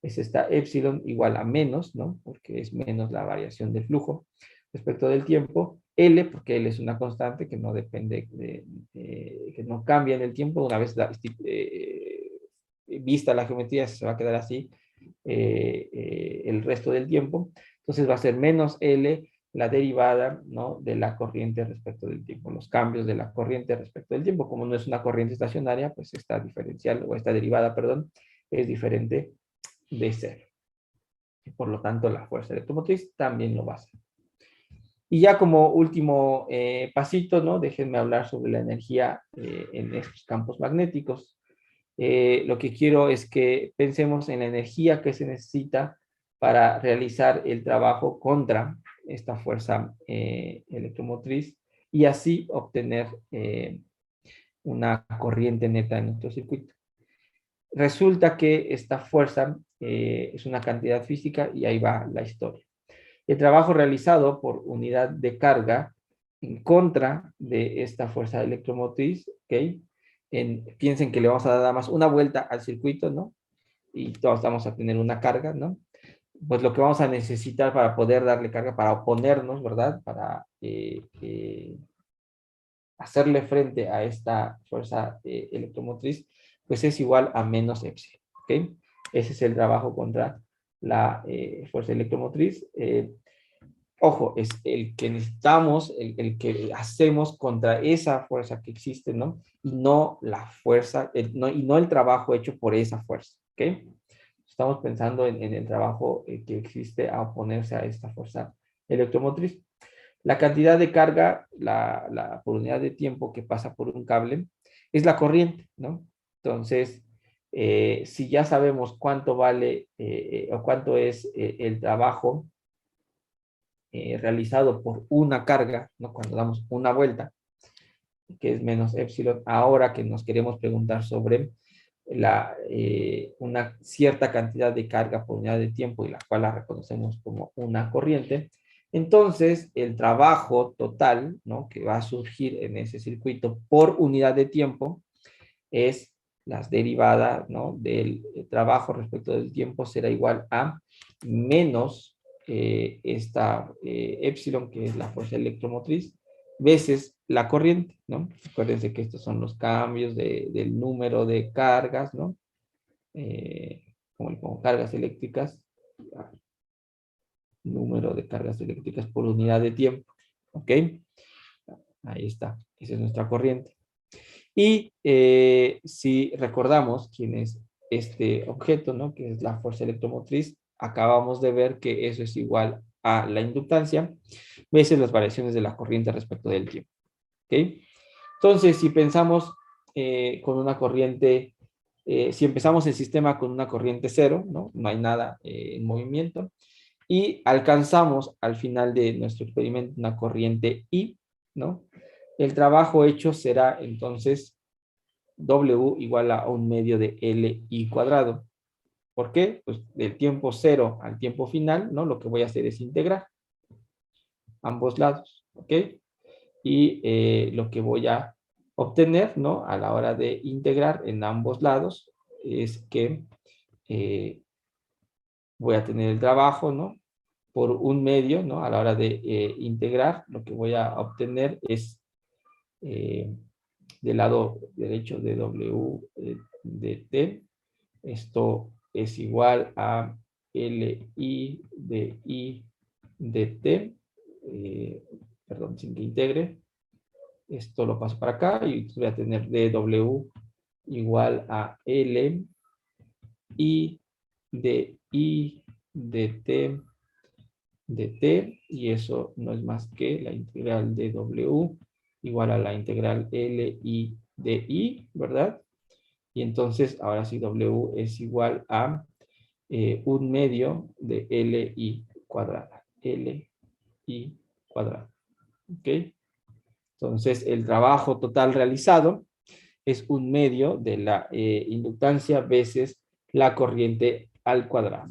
es esta epsilon igual a menos, ¿no? Porque es menos la variación de flujo respecto del tiempo, L, porque L es una constante que no depende, que no cambia en el tiempo, una vez vista la geometría se va a quedar así el resto del tiempo, entonces va a ser menos L la derivada, ¿no? De la corriente respecto del tiempo, los cambios de la corriente respecto del tiempo, como no es una corriente estacionaria, pues esta diferencial, o esta derivada, perdón, es diferente de cero. Y por lo tanto, la fuerza electromotriz también lo va a hacer. Y ya como último pasito, ¿no? Déjenme hablar sobre la energía en estos campos magnéticos. Lo que quiero es que pensemos en la energía que se necesita para realizar el trabajo contra esta fuerza electromotriz y así obtener una corriente neta en nuestro circuito. Resulta que esta fuerza es una cantidad física y ahí va la historia. El trabajo realizado por unidad de carga en contra de esta fuerza electromotriz, ¿ok? Piensen que le vamos a dar nada más una vuelta al circuito, ¿no? Y todos vamos a tener una carga, ¿no? Pues lo que vamos a necesitar para poder darle carga, para oponernos, ¿verdad? Para hacerle frente a esta fuerza electromotriz, pues es igual a menos epsilon, ¿ok? Ese es el trabajo contra la fuerza electromotriz. Ojo, es el que necesitamos, el que hacemos contra esa fuerza que existe, ¿no? Y no la fuerza, y no el trabajo hecho por esa fuerza, ¿ok? Estamos pensando en el trabajo que existe a oponerse a esta fuerza electromotriz. La cantidad de carga, por unidad de tiempo que pasa por un cable, es la corriente, ¿no? Entonces, si ya sabemos cuánto vale o cuánto es el trabajo realizado por una carga, ¿no? Cuando damos una vuelta, que es menos epsilon, ahora que nos queremos preguntar sobre una cierta cantidad de carga por unidad de tiempo y la cual la reconocemos como una corriente, entonces el trabajo total, ¿no? Que va a surgir en ese circuito por unidad de tiempo es las derivadas, ¿no? Del trabajo respecto del tiempo será igual a menos esta epsilon, que es la fuerza electromotriz, veces la corriente, ¿no? Acuérdense que estos son los cambios del número de cargas, ¿no? Como le pongo cargas eléctricas, número de cargas eléctricas por unidad de tiempo, ¿ok? Ahí está, esa es nuestra corriente. Y si recordamos quién es este objeto, ¿no? Que es la fuerza electromotriz, acabamos de ver que eso es igual a la inductancia veces las variaciones de la corriente respecto del tiempo. ¿Ok? Entonces, si pensamos con una corriente, si empezamos el sistema con una corriente cero, ¿no? No hay nada en movimiento, y alcanzamos al final de nuestro experimento una corriente I, ¿no? El trabajo hecho será entonces W igual a 1/2 de LI cuadrado. ¿Por qué? Pues del tiempo 0 al tiempo final, ¿no? Lo que voy a hacer es integrar ambos lados, ¿ok? Y lo que voy a obtener, ¿no? A la hora de integrar en ambos lados es que voy a tener el trabajo, ¿no? Por 1/2, ¿no? A la hora de integrar, lo que voy a obtener es del lado derecho de W de T. Esto es igual a LI de I de T. Perdón, sin que integre. Esto lo paso para acá y voy a tener dW igual a L I de T de T, y eso no es más que la integral de W igual a la integral LI de I, ¿verdad? Y entonces ahora sí W es igual a 1/2 de LI cuadrada. LI cuadrada. ¿Ok? Entonces el trabajo total realizado es 1/2 de la inductancia veces la corriente al cuadrado.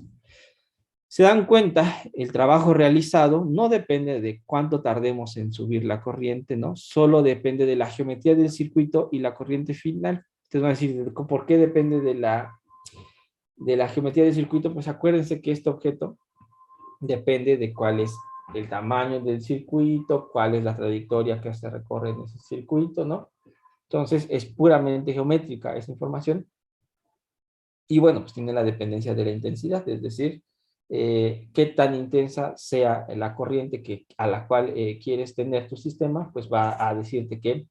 Se dan cuenta, el trabajo realizado no depende de cuánto tardemos en subir la corriente, ¿no? Solo depende de la geometría del circuito y la corriente final. Ustedes van a decir, ¿por qué depende de la geometría del circuito? Pues acuérdense que este objeto depende de cuál es el tamaño del circuito, cuál es la trayectoria que se recorre en ese circuito, ¿no? Entonces es puramente geométrica esa información. Y bueno, pues tiene la dependencia de la intensidad, es decir, qué tan intensa sea la corriente a la cual quieres tener tu sistema, pues va a decirte que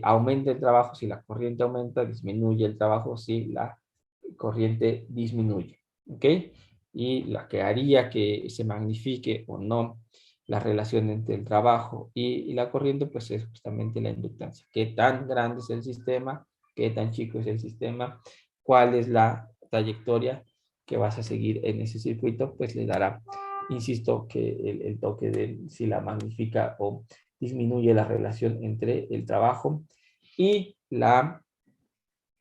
aumenta el trabajo si la corriente aumenta, disminuye el trabajo si la corriente disminuye, ¿ok? Y la que haría que se magnifique o no la relación entre el trabajo y la corriente, pues es justamente la inductancia. ¿Qué tan grande es el sistema? ¿Qué tan chico es el sistema? ¿Cuál es la trayectoria que vas a seguir en ese circuito? Pues le dará, insisto, que el toque de si la magnifica o disminuye la relación entre el trabajo y la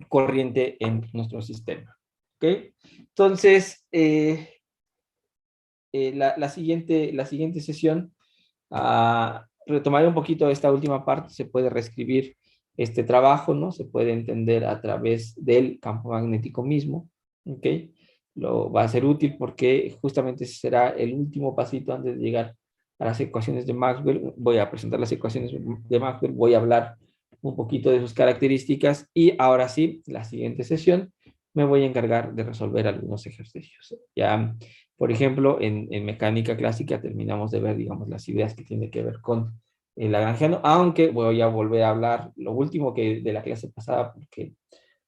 corriente en nuestro sistema. ¿Ok? Entonces, la siguiente sesión retomaré un poquito esta última parte. Se puede reescribir este trabajo, ¿no? Se puede entender a través del campo magnético mismo. ¿Ok? Va a ser útil porque justamente será el último pasito antes de llegar a las ecuaciones de Maxwell. Voy a presentar las ecuaciones de Maxwell, voy a hablar un poquito de sus características y ahora sí, la siguiente sesión me voy a encargar de resolver algunos ejercicios. Ya, por ejemplo, en mecánica clásica terminamos de ver, digamos, las ideas que tienen que ver con el lagrangiano, aunque voy a volver a hablar lo último que de la clase pasada, porque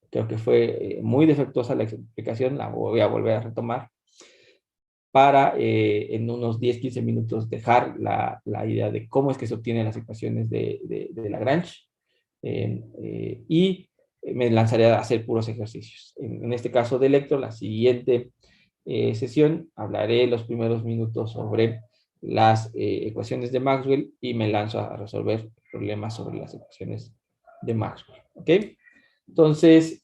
creo que fue muy defectuosa la explicación, la voy a volver a retomar para en unos 10-15 minutos dejar la idea de cómo es que se obtienen las ecuaciones de Lagrange y me lanzaré a hacer puros ejercicios. En este caso de Electro, la siguiente sesión hablaré los primeros minutos sobre las ecuaciones de Maxwell y me lanzo a resolver problemas sobre las ecuaciones de Maxwell. ¿Ok? Entonces,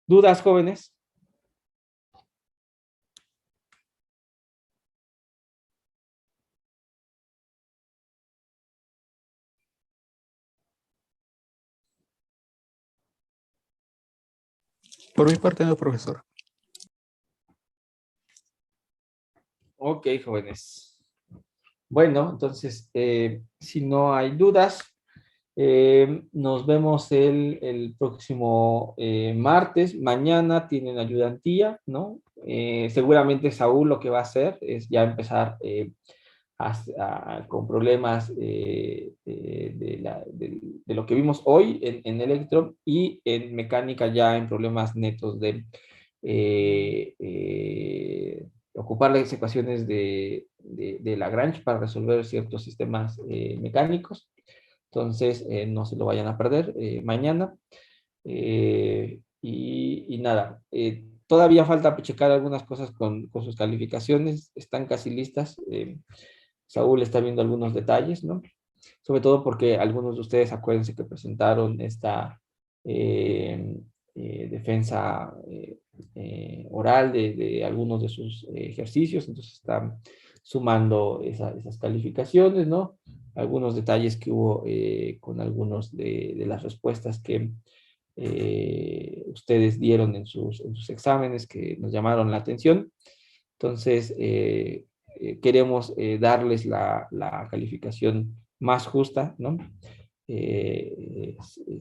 ¿dudas, jóvenes? Por mi parte no, profesor. Ok, jóvenes. Bueno, entonces, si no hay dudas, nos vemos el próximo martes. Mañana tienen ayudantía, ¿no? Seguramente Saúl lo que va a hacer es ya empezar con problemas de lo que vimos hoy en Electro y en mecánica ya en problemas netos de ocupar las ecuaciones de Lagrange para resolver ciertos sistemas mecánicos. Entonces, no se lo vayan a perder mañana. Y nada, todavía falta checar algunas cosas con sus calificaciones, están casi listas. Saúl está viendo algunos detalles, ¿no? Sobre todo porque algunos de ustedes, acuérdense que presentaron esta defensa oral de algunos de sus ejercicios, entonces están sumando esas calificaciones, ¿no? Algunos detalles que hubo con algunos de las respuestas que ustedes dieron en sus exámenes que nos llamaron la atención. Entonces, queremos darles la calificación más justa, ¿no?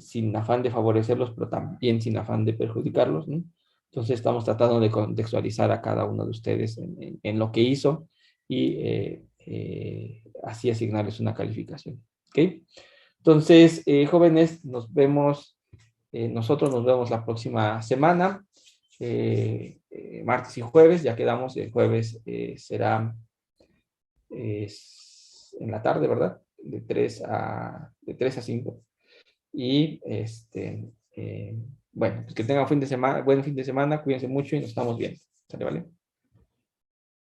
Sin afán de favorecerlos, pero también sin afán de perjudicarlos, ¿no? Entonces, estamos tratando de contextualizar a cada uno de ustedes en lo que hizo y así asignarles una calificación, ¿ok? Entonces, jóvenes, nosotros nos vemos la próxima semana, martes y jueves, ya quedamos, el jueves será en la tarde, ¿verdad? De tres a 5. Y bueno, pues que tengan buen fin de semana, cuídense mucho y nos estamos viendo. ¿Sale, vale?